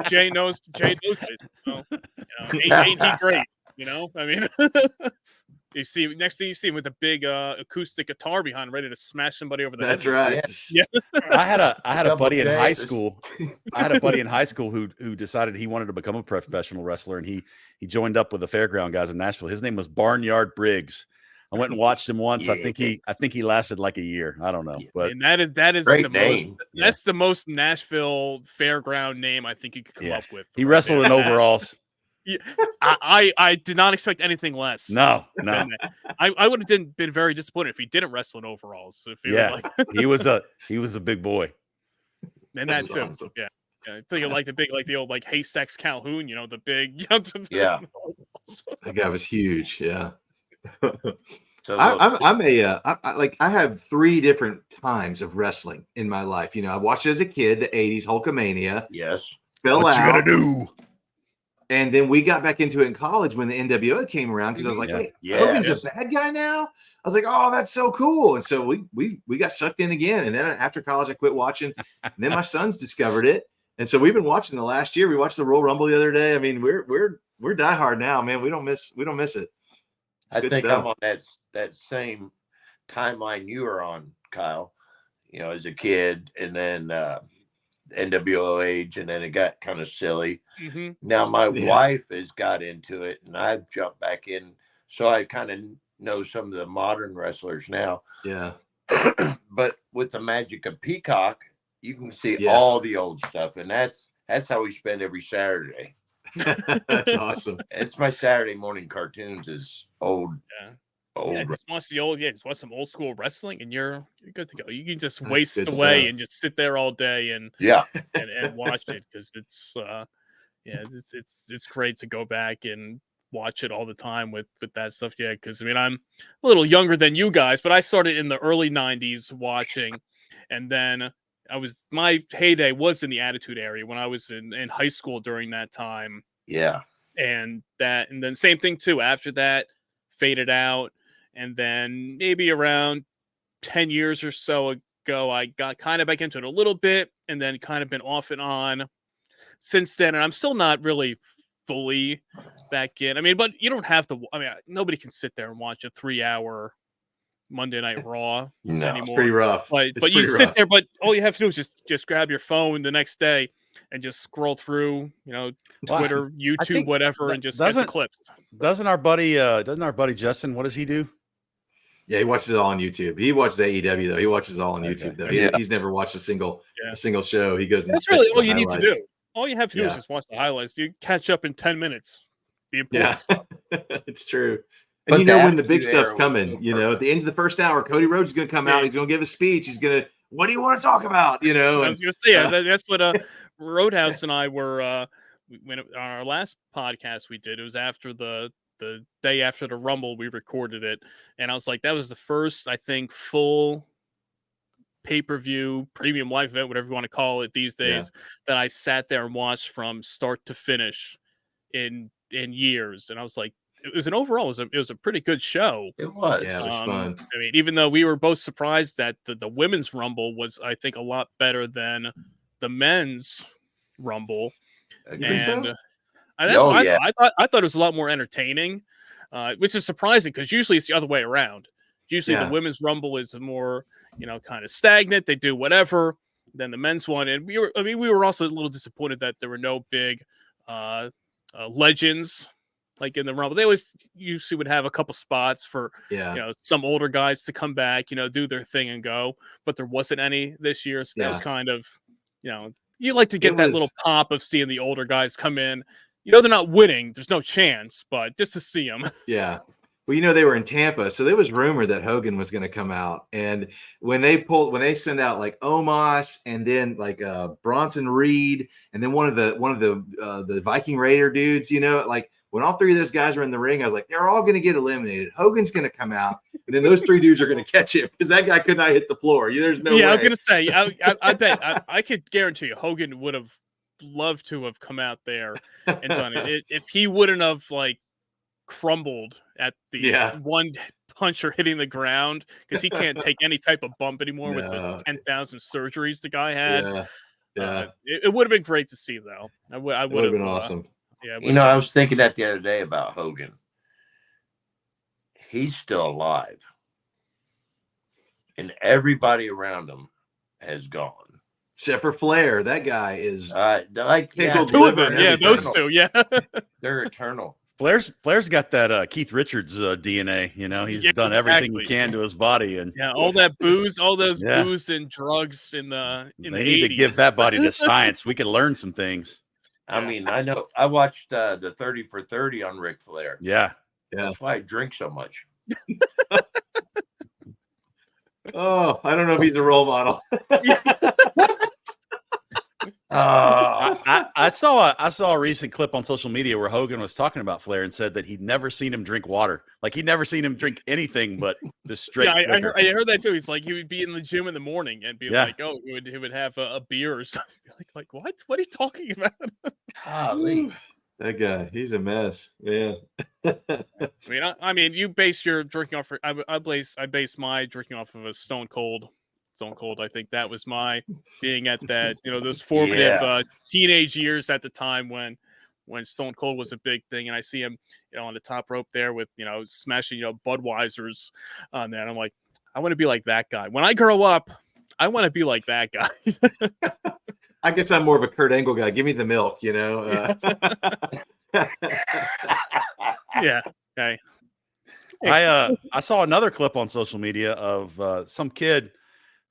Jay knows it. Ain't he great? I mean, you see, next thing you see him with a big acoustic guitar behind, ready to smash somebody over the head. That's right. Yeah. I had a buddy in high school. I had a buddy in high school who decided he wanted to become a professional wrestler, and he joined up with the fairground guys in Nashville. His name was Barnyard Briggs. I went and watched him once. Yeah. I think he lasted like a year. I don't know, but and that is great the name. That's the most Nashville fairground name I think you could come up with. He wrestled in overalls. Yeah, I did not expect anything less. No. I would have been very disappointed if he didn't wrestle in overalls. If he was he was a big boy, and that too. Awesome. Yeah, I think like the old like Haystacks Calhoun. The big. Yeah, that guy was huge. Yeah. So I have 3 different times of wrestling in my life. I watched it as a kid, the 80s Hulkamania. Yes. What you gonna do? And then we got back into it in college when the NWO came around because I was like, wait, Hogan's a bad guy now? I was like, oh, that's so cool. And so we got sucked in again. And then after college, I quit watching. And then my sons discovered it. And so we've been watching the last year. We watched the Royal Rumble the other day. I mean, we're diehard now, man. We don't miss it. I think I'm on that same timeline you were on, Kyle. As a kid, and then NWO age, and then it got kind of silly. Mm-hmm. Now my wife has got into it, and I've jumped back in, so I kind of know some of the modern wrestlers now. Yeah. But with the magic of Peacock, you can see all the old stuff, and that's how we spend every Saturday. That's awesome. It's my Saturday morning cartoons is old. Yeah. Old. Yeah, just watch some old school wrestling, and you're good to go. You can just That's waste good away stuff. and just sit there all day and watch it because it's it's great to go back and watch it all the time with that stuff. Yeah, because I mean I'm a little younger than you guys, but I started in the early '90s watching, and then my heyday was in the Attitude Era when I was in high school during that time. Yeah, and then same thing too. After that, faded out. And then maybe around 10 years or so ago, I got kind of back into it a little bit, and then kind of been off and on since then. And I'm still not really fully back in. I mean, but you don't have to. I mean, nobody can sit there and watch a 3-hour Monday Night Raw No. anymore. It's pretty rough. But It's you pretty sit rough. there, but all you have to do is just grab your phone the next day and just scroll through, Well, Twitter, I YouTube, think whatever, and just get the doesn't clips. doesn't our buddy Justin, what does he do? Yeah, he watches it all on YouTube. He watches AEW though. He watches it all on Okay. YouTube though. Yeah. He's never watched a single Yeah. show. He goes and That's really catches all the you need to highlights. do. All you have to do is Yeah. just watch the highlights. You catch up in 10 minutes. The important Yeah, stuff. it's true. But And you the know when the big Attitude stuff's Era was coming, so at the end of the first hour, Cody Rhodes is going to come out. Yeah. He's going to give a speech. He's going to, what do you want to talk about? I And was going to say, that's what Roadhouse and I were, when our last podcast we did, it was after the day after the Rumble, we recorded it. And I was like, that was the first, I think, full pay-per-view premium live event, whatever you want to call it these days, that I sat there and watched from start to finish in years. And I was like, it was it was a pretty good show. It was. Yeah, it was fun. I mean, even though we were both surprised that the women's Rumble was, I think, a lot better than the men's Rumble. You think so? And that's Oh, what yeah. I thought it was a lot more entertaining, which is surprising because usually it's the other way around. Usually Yeah. the women's Rumble is more, kind of stagnant. They do whatever. Than the men's one, and we were also a little disappointed that there were no big legends like in the Rumble. They always usually would have a couple spots for some older guys to come back, do their thing and go. But there wasn't any this year, so that was kind of, you like to get that little pop of seeing the older guys come in. They're not winning. There's no chance, but just to see them. Yeah. Well, they were in Tampa, so there was rumor that Hogan was going to come out. And when they send out like Omos and then like Bronson Reed and then one of the Viking Raider dudes, like when all three of those guys were in the ring, I was like, they're all going to get eliminated. Hogan's going to come out, and then those three dudes are going to catch him because that guy could not hit the floor. There's no way. I was going to say, I bet I could guarantee you Hogan would have loved to have come out there and done it if he wouldn't have crumbled at the one puncher hitting the ground, because he can't take any type of bump anymore with the 10,000 surgeries the guy had. It would have been great to see, though. I would have been awesome. I was thinking that the other day about Hogan. He's still alive, and everybody around him has gone. Except for Flair, that guy is pickled liver. Those two, they're eternal. Flair's got that Keith Richards DNA. He's done everything he can to his body, and all that booze, all those booze and drugs in the they need 80s. to give that body to science. We could learn some things. I mean, I know. I watched the 30 for 30 on Ric Flair. Yeah. That's why I drink so much. Oh, I don't know if he's a role model. I saw a recent clip on social media where Hogan was talking about Flair and said that he'd never seen him drink water. Like he'd never seen him drink anything but just straight. I heard that too. He's like, he would be in the gym in the morning and be like, oh, he would have a beer or something. Like what? What are you talking about? That guy, he's a mess. Yeah. I mean, you base your drinking off. I base my drinking off of a Stone Cold. I think that was my being at that, those formative teenage years at the time when Stone Cold was a big thing, and I see him, on the top rope there with, smashing, Budweisers on there. And I'm like, I want to be like that guy. When I grow up, I want to be like that guy. I guess I'm more of a Kurt Angle guy. Give me the milk, Yeah. Okay. I saw another clip on social media of some kid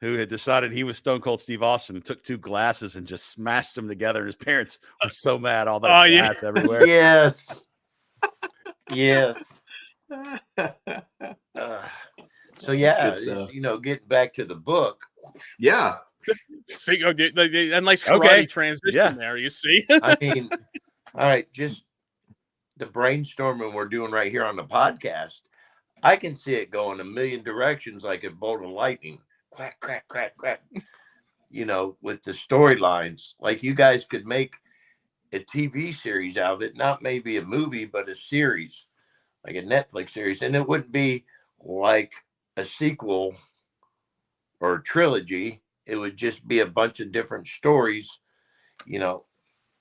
who had decided he was Stone Cold Steve Austin and took two glasses and just smashed them together. And his parents were so mad, all that glass everywhere. Yes. So getting back to the book. Yeah. See, a nice karate transition there. You see. I mean, all right, just the brainstorming we're doing right here on the podcast. I can see it going a million directions like a bolt of lightning. Quack, quack, quack, quack. With the storylines, like you guys could make a TV series out of it, not maybe a movie, but a series, like a Netflix series. And it wouldn't be like a sequel or a trilogy. It would just be a bunch of different stories.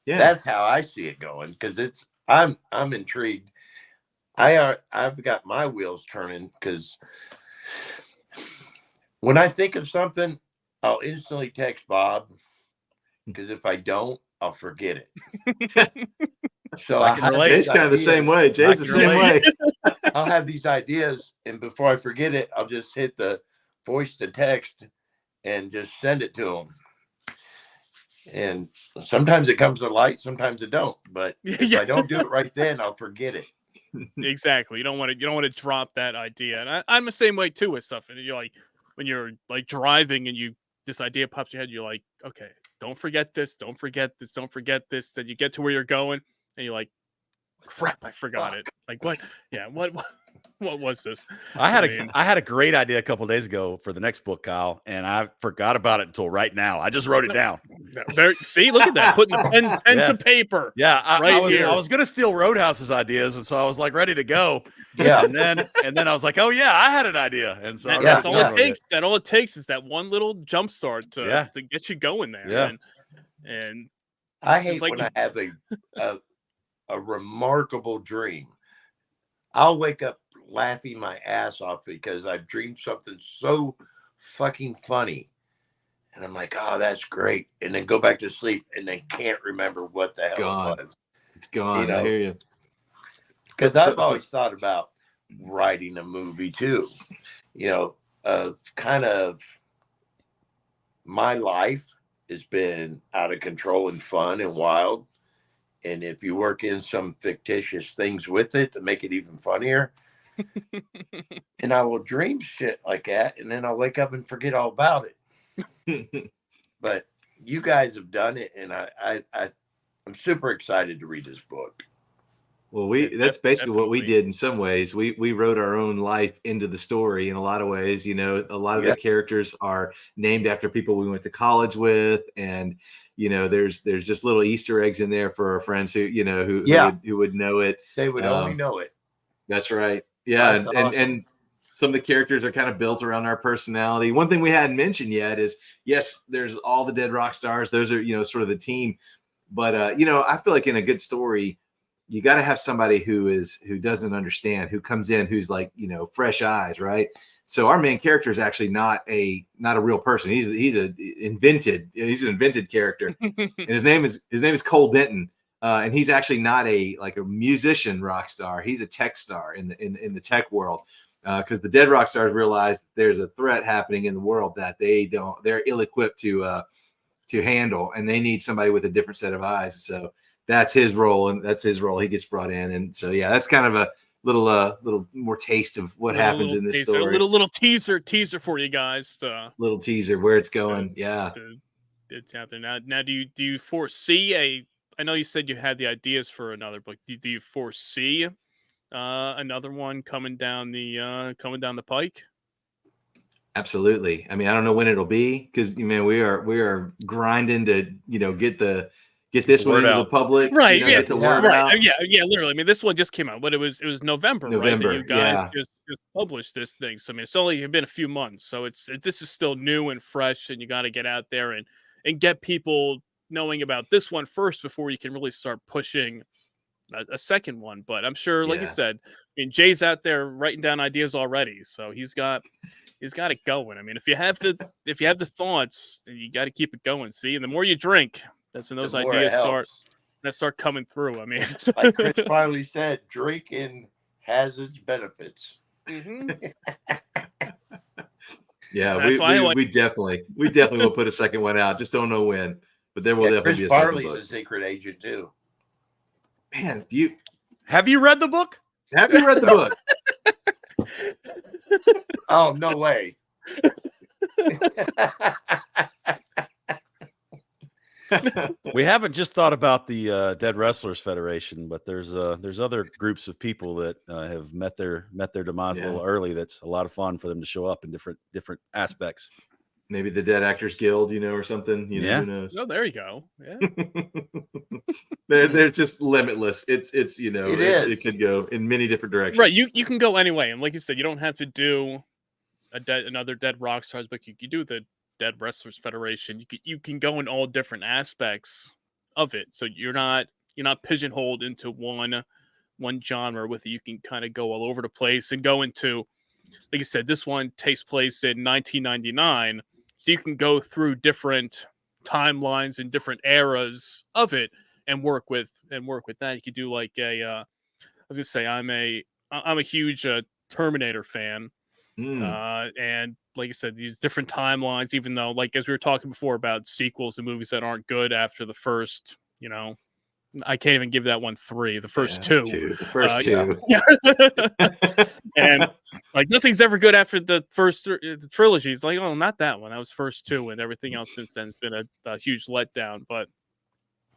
That's how I see it going, because I'm intrigued. I've got my wheels turning, because when I think of something, I'll instantly text Bob, because if I don't, I'll forget it. So I can relate. Jay's kind of the same way. Jay's the same way. I'll have these ideas, and before I forget it, I'll just hit the voice to text and just send it to them. And sometimes it comes to light, sometimes it don't. But if I don't do it right then, I'll forget it. Exactly. You don't want to drop that idea. And I'm the same way too with stuff. And you're like, when you're like driving and this idea pops in your head, you're like, okay, don't forget this, don't forget this, don't forget this. Then you get to where you're going and you're like, crap, I forgot it. Like, what? Yeah, what was this? I had a great idea a couple of days ago for the next book, Kyle, and I forgot about it until right now. I just wrote it down. See, look at that, putting the pen to paper. Yeah, I was gonna steal Roadhouse's ideas, and so I was like ready to go. Yeah, and then I was like, oh yeah, I had an idea, and so that's all it takes. All it takes is that one little jump start to get you going there. Yeah. And I hate when I have a remarkable dream. I'll wake up laughing my ass off because I've dreamed something so fucking funny, and I'm like, oh, that's great, and then go back to sleep and then can't remember what the hell it was. It's gone. I hear you. Because I've always thought about writing a movie too. Kind of my life has been out of control and fun and wild, and if you work in some fictitious things with it to make it even funnier. And I will dream shit like that, and then I'll wake up and forget all about it. But you guys have done it, and I'm super excited to read this book. Well, that's basically what we did in some ways. We wrote our own life into the story in a lot of ways. A lot of the characters are named after people we went to college with, and there's just little Easter eggs in there for our friends who would know it. They would only know it. That's right. Yeah, That's and some of the characters are kind of built around our personality. One thing we hadn't mentioned yet is, yes, there's all the dead rock stars. Those are sort of the team, but I feel like in a good story, you got to have somebody who doesn't understand, who comes in, who's like fresh eyes, right? So our main character is actually not a real person. He's an invented character, and his name is Cole Denton. And he's actually not a musician rock star. He's a tech star in the tech world, because the dead rock stars realize there's a threat happening in the world that they're ill-equipped to handle, and they need somebody with a different set of eyes. So that's his role, He gets brought in, and so that's kind of a little more taste of what happens in this story. A little teaser for you guys. Little teaser where it's going. It's out there now. Now, do you foresee I know you said you had the ideas for another book. Do you foresee another one coming down the pike? Absolutely. I mean, I don't know when it'll be, because we are grinding to get this one into the public, right? Get the word out. Yeah. Literally. I mean, this one just came out, but it was November, right? That you guys just published this thing. So I mean, it's only been a few months, so this is still new and fresh, and you got to get out there and get people knowing about this one first before you can really start pushing a second one. But I'm sure, like you said, I mean, Jay's out there writing down ideas already, so he's got it going. I mean, if you have the thoughts, you got to keep it going. See, and the more you drink, that's when those ideas start coming through. I mean, like Chris Farley said, drinking has its benefits. Mm-hmm. Yeah, we definitely will put a second one out. Just don't know when. But there will definitely be a second book. Chris Farley's a secret agent too. Man, have you read the book? Have you read the book? Oh, no way. We haven't just thought about the Dead Wrestlers Federation, but there's other groups of people that have met their demise a little early. That's a lot of fun for them to show up in different aspects. Maybe the Dead Actors Guild, or something. Who knows? Oh, there you go. Yeah. They're just limitless. It could go in many different directions. Right. You can go anyway, and like you said, you don't have to do another Dead Rock Stars book. You could do the Dead Wrestlers Federation. You can go in all different aspects of it. So you're not pigeonholed into one genre with it. You can kind of go all over the place and go into, like I said, this one takes place in 1999. So you can go through different timelines and different eras of it and work with that. You could do like I was gonna say I'm a huge Terminator fan. And like I said, these different timelines, even though, like, as we were talking before about sequels and movies that aren't good after the first, I can't even give that one 3. The first two. The first two. Yeah. And like nothing's ever good after the first the trilogy. It's like, oh, not that one. That was first 2, and everything else since then has been a huge letdown. But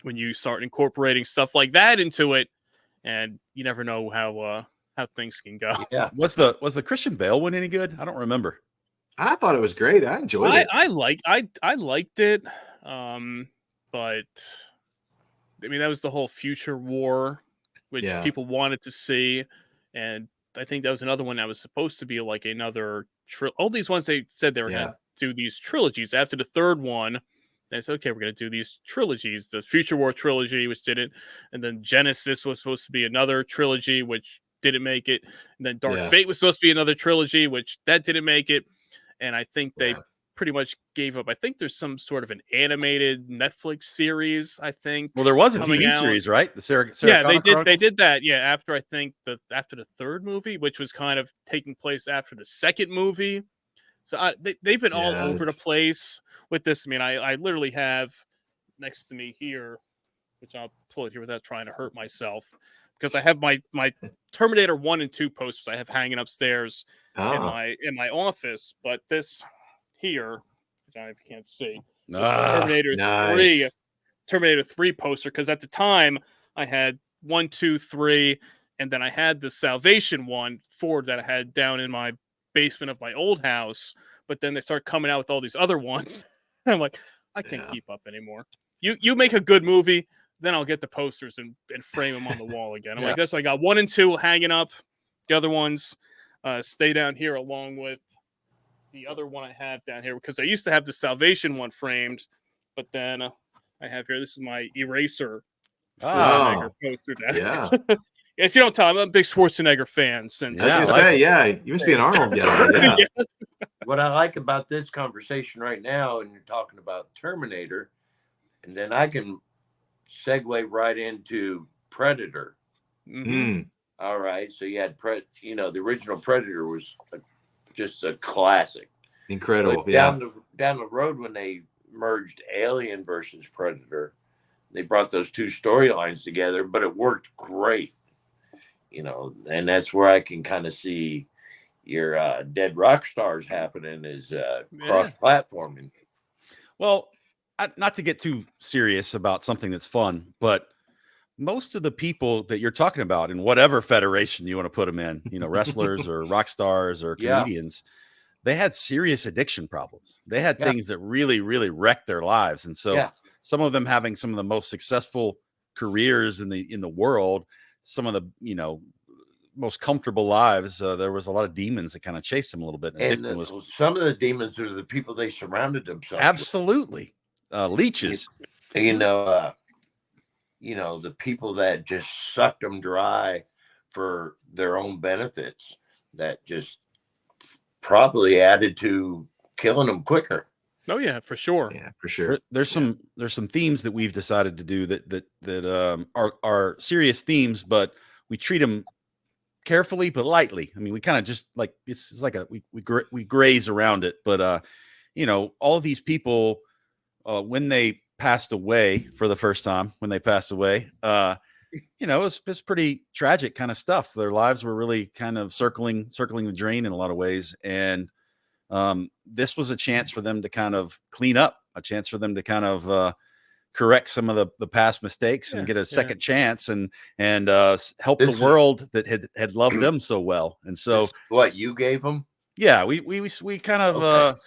when you start incorporating stuff like that into it, and you never know how things can go. Yeah. Was the Christian Bale one any good? I don't remember. I thought it was great. I enjoyed it. I liked it. But I mean, that was the whole future war, which people wanted to see. And I think that was another one that was supposed to be like another all these ones they said they were going to do these trilogies. After the third one, they said, okay, we're going to do these trilogies. The Future War trilogy, which didn't. And then Genesis was supposed to be another trilogy, which didn't make it. And then Dark Fate was supposed to be another trilogy, which that didn't make it. And I think they pretty much gave up. I think there's some sort of an animated Netflix series, I think. Well, there was a TV series, right? The Sarah Connor Chronicles? They did that. Yeah, after I think after the third movie, which was kind of taking place after the second movie. So they've been all over the place with this. I mean, I literally have next to me here, which I'll pull it here without trying to hurt myself, because I have my Terminator 1 and 2 posters I have hanging upstairs in my office. But this here, which I can't see, Terminator 3 poster, because at the time I had 1, 2, 3, and then I had the Salvation 4 that I had down in my basement of my old house. But then they start coming out with all these other ones. I'm like, I can't keep up anymore. You make a good movie, then I'll get the posters and frame them on the wall again. I'm like, that's why I got 1 and 2 hanging up. The other ones stay down here along with the other one I have down here, because I used to have the Salvation 1 framed, but then I have here, this is my Eraser Schwarzenegger poster down here. If you don't tell, I'm a big Schwarzenegger fan. Since you must be an Arnold guy. Yeah. What I like about this conversation right now, and you're talking about Terminator, and then I can segue right into Predator. Mm-hmm. All right, so you had the original Predator was just a classic, incredible. But down the road, when they merged Alien versus Predator, they brought those two storylines together, but it worked great. And that's where I can kind of see your Dead Rock Stars happening is cross-platforming. Well, not to get too serious about something that's fun, but most of the people that you're talking about in whatever federation you want to put them in, wrestlers or rock stars or comedians, they had serious addiction problems. They had things that really, really wrecked their lives. And so some of them having some of the most successful careers in the world, some of the, most comfortable lives, there was a lot of demons that kind of chased them a little bit. And some of the demons are the people they surrounded themselves absolutely with. Leeches. The people that just sucked them dry for their own benefits, that just probably added to killing them quicker. Oh yeah, for sure. Yeah, for sure. There's some themes that we've decided to do that are serious themes, but we treat them carefully but lightly. I mean, we kind of just like it's like we graze around it. But all of these people, when they passed away for the first time, it's pretty tragic kind of stuff. Their lives were really kind of circling the drain in a lot of ways, and this was a chance for them to kind of clean up, a chance for them to kind of correct some of the past mistakes and get a second chance and help the world that had loved them so well. And so what you gave them? Yeah, we kind of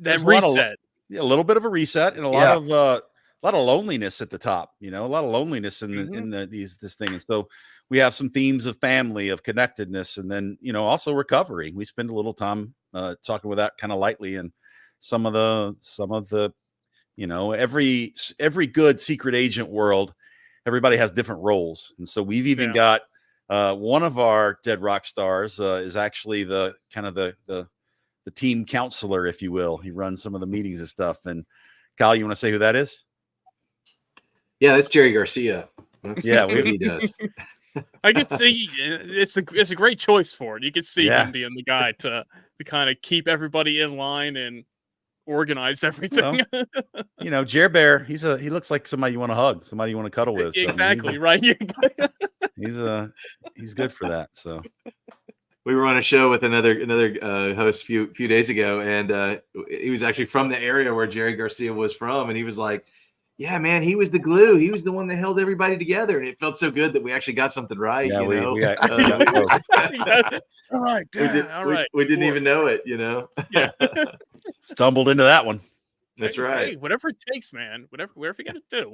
that reset. A little bit of a reset and a lot lot of loneliness at the top, a lot of loneliness in this thing. And so we have some themes of family, of connectedness, and then, also recovery. We spend a little time talking with that kind of lightly, and some of the every good secret agent world, everybody has different roles. And so we've even got one of our dead rock stars is actually the kind of the team counselor, if you will. He runs some of the meetings and stuff. And Kyle, you want to say who that is? Yeah, that's Jerry Garcia. Yeah, what he does. I could see it's a great choice for it. You could see him being the guy to kind of keep everybody in line and organize everything. Jer Bear, he looks like somebody you want to hug, somebody you want to cuddle with. Exactly, right. He's good for that. So we were on a show with another host a few days ago, and he was actually from the area where Jerry Garcia was from, and he was like, yeah, man, he was the glue. He was the one that held everybody together, and it felt so good that we actually got something right. Yeah, we got all right, we didn't even know it. Yeah, stumbled into that one. That's right. Hey, whatever it takes, man. Whatever you got to do.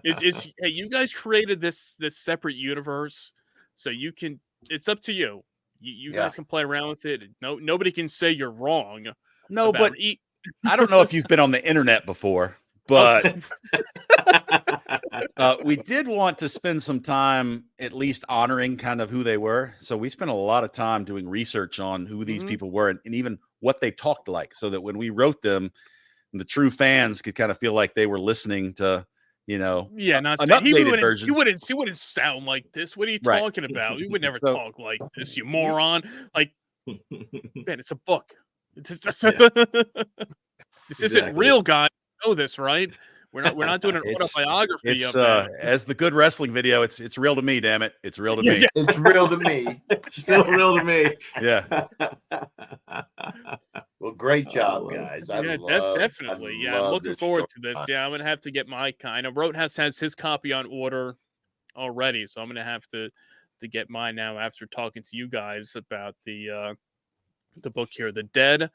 Hey, you guys created this separate universe, so you can. It's up to you. You guys can play around with it. Nobody can say you're wrong. No, but I don't know if you've been on the internet before. But we did want to spend some time at least honoring kind of who they were. So we spent a lot of time doing research on who these people were and even what they talked like, so that when we wrote them, the true fans could kind of feel like they were listeling to, not an updated version. He wouldn't sound like this. What are you talking about? You would never talk like this, you moron. Like, man, it's a book. This isn't real, guys. Know this, right? We're not doing an autobiography. It's as the good wrestling video. It's real to me. Damn it, it's real to me. It's real to me. Still real to me. Yeah. Well, great job, guys. Definitely. I'm looking forward to this. Yeah, I'm gonna have to get my kind of. Roadhouse has his copy on order already, so I'm gonna have to get mine now after talking to you guys about the book here, the dead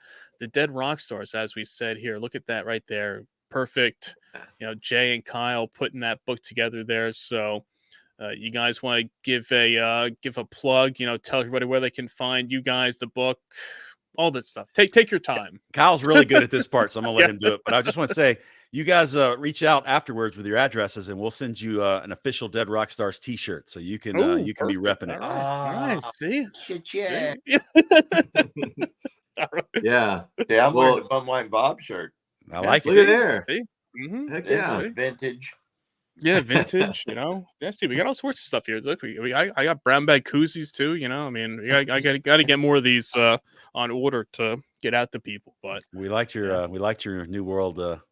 rock stars, as we said here. Look at that right there. Perfect. Jay and Kyle putting that book together there. So you guys want to give a plug, tell everybody where they can find you guys, the book, all that stuff. Take your time. Kyle's really good at this part, so I'm gonna let him do it. But I just want to say, you guys reach out afterwards with your addresses, and we'll send you an official Dead Rock Stars t-shirt, so you can be repping it. All right. See? Shit, yeah. Yeah. Yeah, I'm wearing the Bumline Bob shirt. I like Look it. at there. Heck yeah. Vintage. Yeah, vintage. Yeah. See, we got all sorts of stuff here. Look, I got brown bag koozies too. I mean, I got to get more of these on order to get out to people. But we liked your New World Order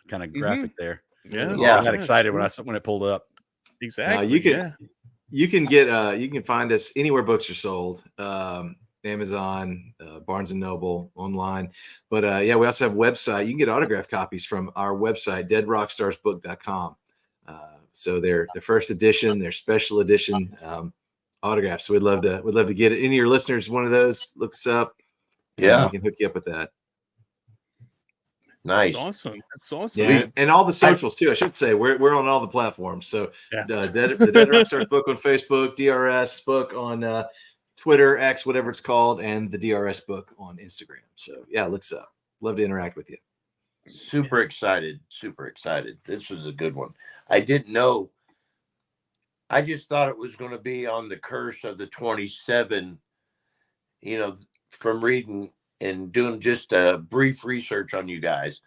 kind of graphic there. Yeah, I got excited when it pulled up. Exactly. You can find us anywhere books are sold. Amazon, Barnes and Noble, online. But we also have a website. You can get autographed copies from our website, deadrockstarsbook.com. So they're the first edition, their special edition autographs. So we'd love to get it. Any of your listeners, one of those, look us up. Yeah. We can hook you up with that. Nice. That's awesome. Yeah, and all the socials too. I should say we're on all the platforms. So the Dead Rockstars book on Facebook, DRS book on Twitter, X, whatever it's called, and the DRS book on Instagram. So look us up. Love to interact with you. Super excited. This was a good one. I didn't know. I just thought it was going to be on the curse of the 27, from reading and doing just a brief research on you guys.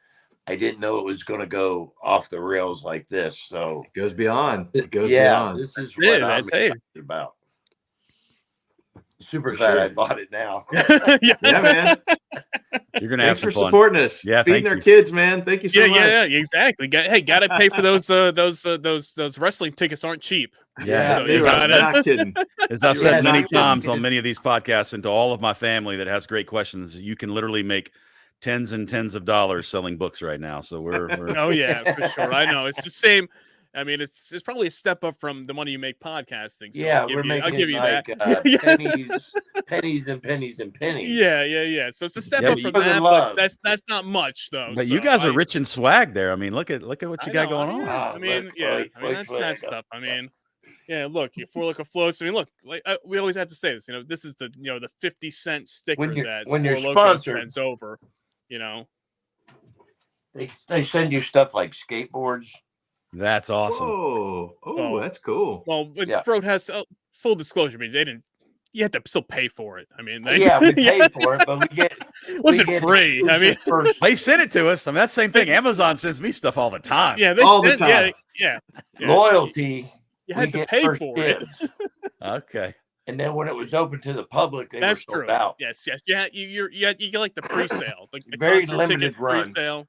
I didn't know it was going to go off the rails like this. So it goes beyond. Beyond. This is what I'm excited about. Super glad I bought it now. Yeah, man. You're gonna have some fun. Supporting us. Yeah, feeding our kids, man. Thank you so much. Yeah, exactly. Hey, gotta pay for those wrestling tickets aren't cheap. Yeah, I'm not kidding. As I've said many times on many of these podcasts, and to all of my family that has great questions, you can literally make tens and tens of dollars selling books right now. So we're oh yeah, for sure. I know it's the same. I mean, it's probably a step up from the money you make podcasting. So Yeah, I'll give you like that. Yeah. pennies and pennies and pennies. Yeah. So it's a step Yeah, up but from for the that, love. but that's not much though. But so you guys are I- rich in swag there. I mean, look at what you I got know, going yeah. on. Ah, I mean, look, yeah. look, I mean, that's that look. stuff. I mean, yeah. Look, your Four Loco floats. I mean, look, like we always have to say this. You know, this is the the 50-cent sticker that when you're Four Loco sponsored, sends over. You know, they send you stuff like skateboards. That's awesome. Oh, Well, that's cool. well, but Yeah. Roadhouse. Full disclosure, I mean, they didn't. You had to still pay for it. I mean, Yeah, we paid for it, but we get wasn't free. I mean, first, They sent it to us. I mean, that's the same thing. Amazon sends me stuff all the time. yeah, they All the sent, time. yeah. loyalty. You we had to get pay first for it. dibs. Okay. And then when it was open to the public, they That's were sold true. out. Yes. You get like the pre-sale, like the Very concert limited ticket run. pre-sale,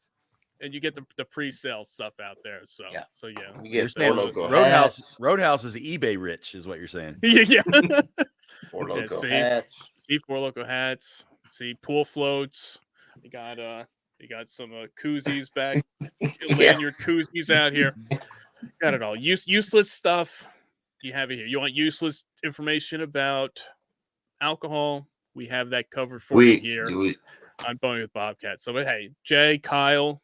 and you get the pre-sale stuff out there. So Yeah. so yeah, We You're get saying Four Loco Roadhouse hats, Roadhouse is eBay rich, is what you're saying. yeah. Four Loco see. hats. See Four Loco hats. See pool floats. You got some koozies back. Lanyard koozies out here. Got it all. Useless stuff. You have it here. You want useless information about alcohol? We have that covered for you here on Bowling with Bobcat. So, but hey, Jay, Kyle,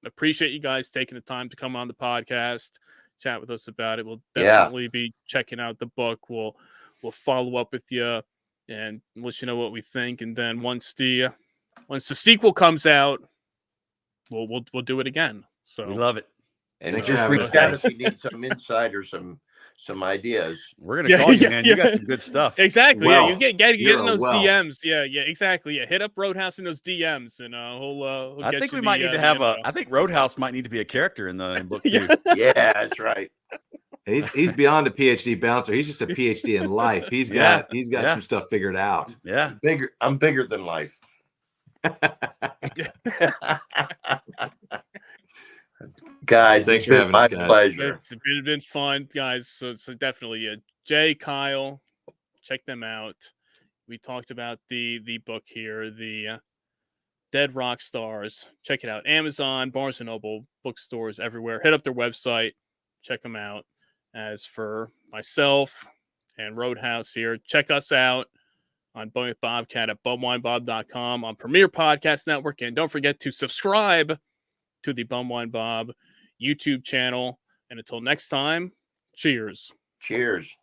appreciate you guys taking the time to come on the podcast, chat with us about it. We'll definitely be checking out the book. We'll follow up with you and let you know what we think. And then once the sequel comes out, we'll do it again. So We love it. And Thanks just for having reach us, out guys. if you need some insight or some ideas. We're gonna call you, man. You got some good stuff. Exactly. Wealth. Yeah, you get You're in a those wealth. DMs. Yeah, exactly. Yeah, hit up Roadhouse in those DMs, and he'll I get think you we might need to the have info. I think Roadhouse might need to be a character in the book too. Yeah, that's right. He's beyond a PhD bouncer. He's just a PhD in life. He's got some stuff figured out. Yeah. I'm bigger than life. Guys, Thanks it's for been having my us, guys. pleasure. It's been fun, guys. So definitely, Jay, Kyle, check them out. We talked about the book here, the Dead Rock Stars. Check it out. Amazon, Barnes & Noble, bookstores everywhere. Hit up their website. Check them out. As for myself and Roadhouse here, check us out on Bowling with Bobcat at bumwinebob.com, on Premier Podcast Network. And don't forget to subscribe to the Bumwine Bob YouTube channel. And until next time, cheers. Cheers.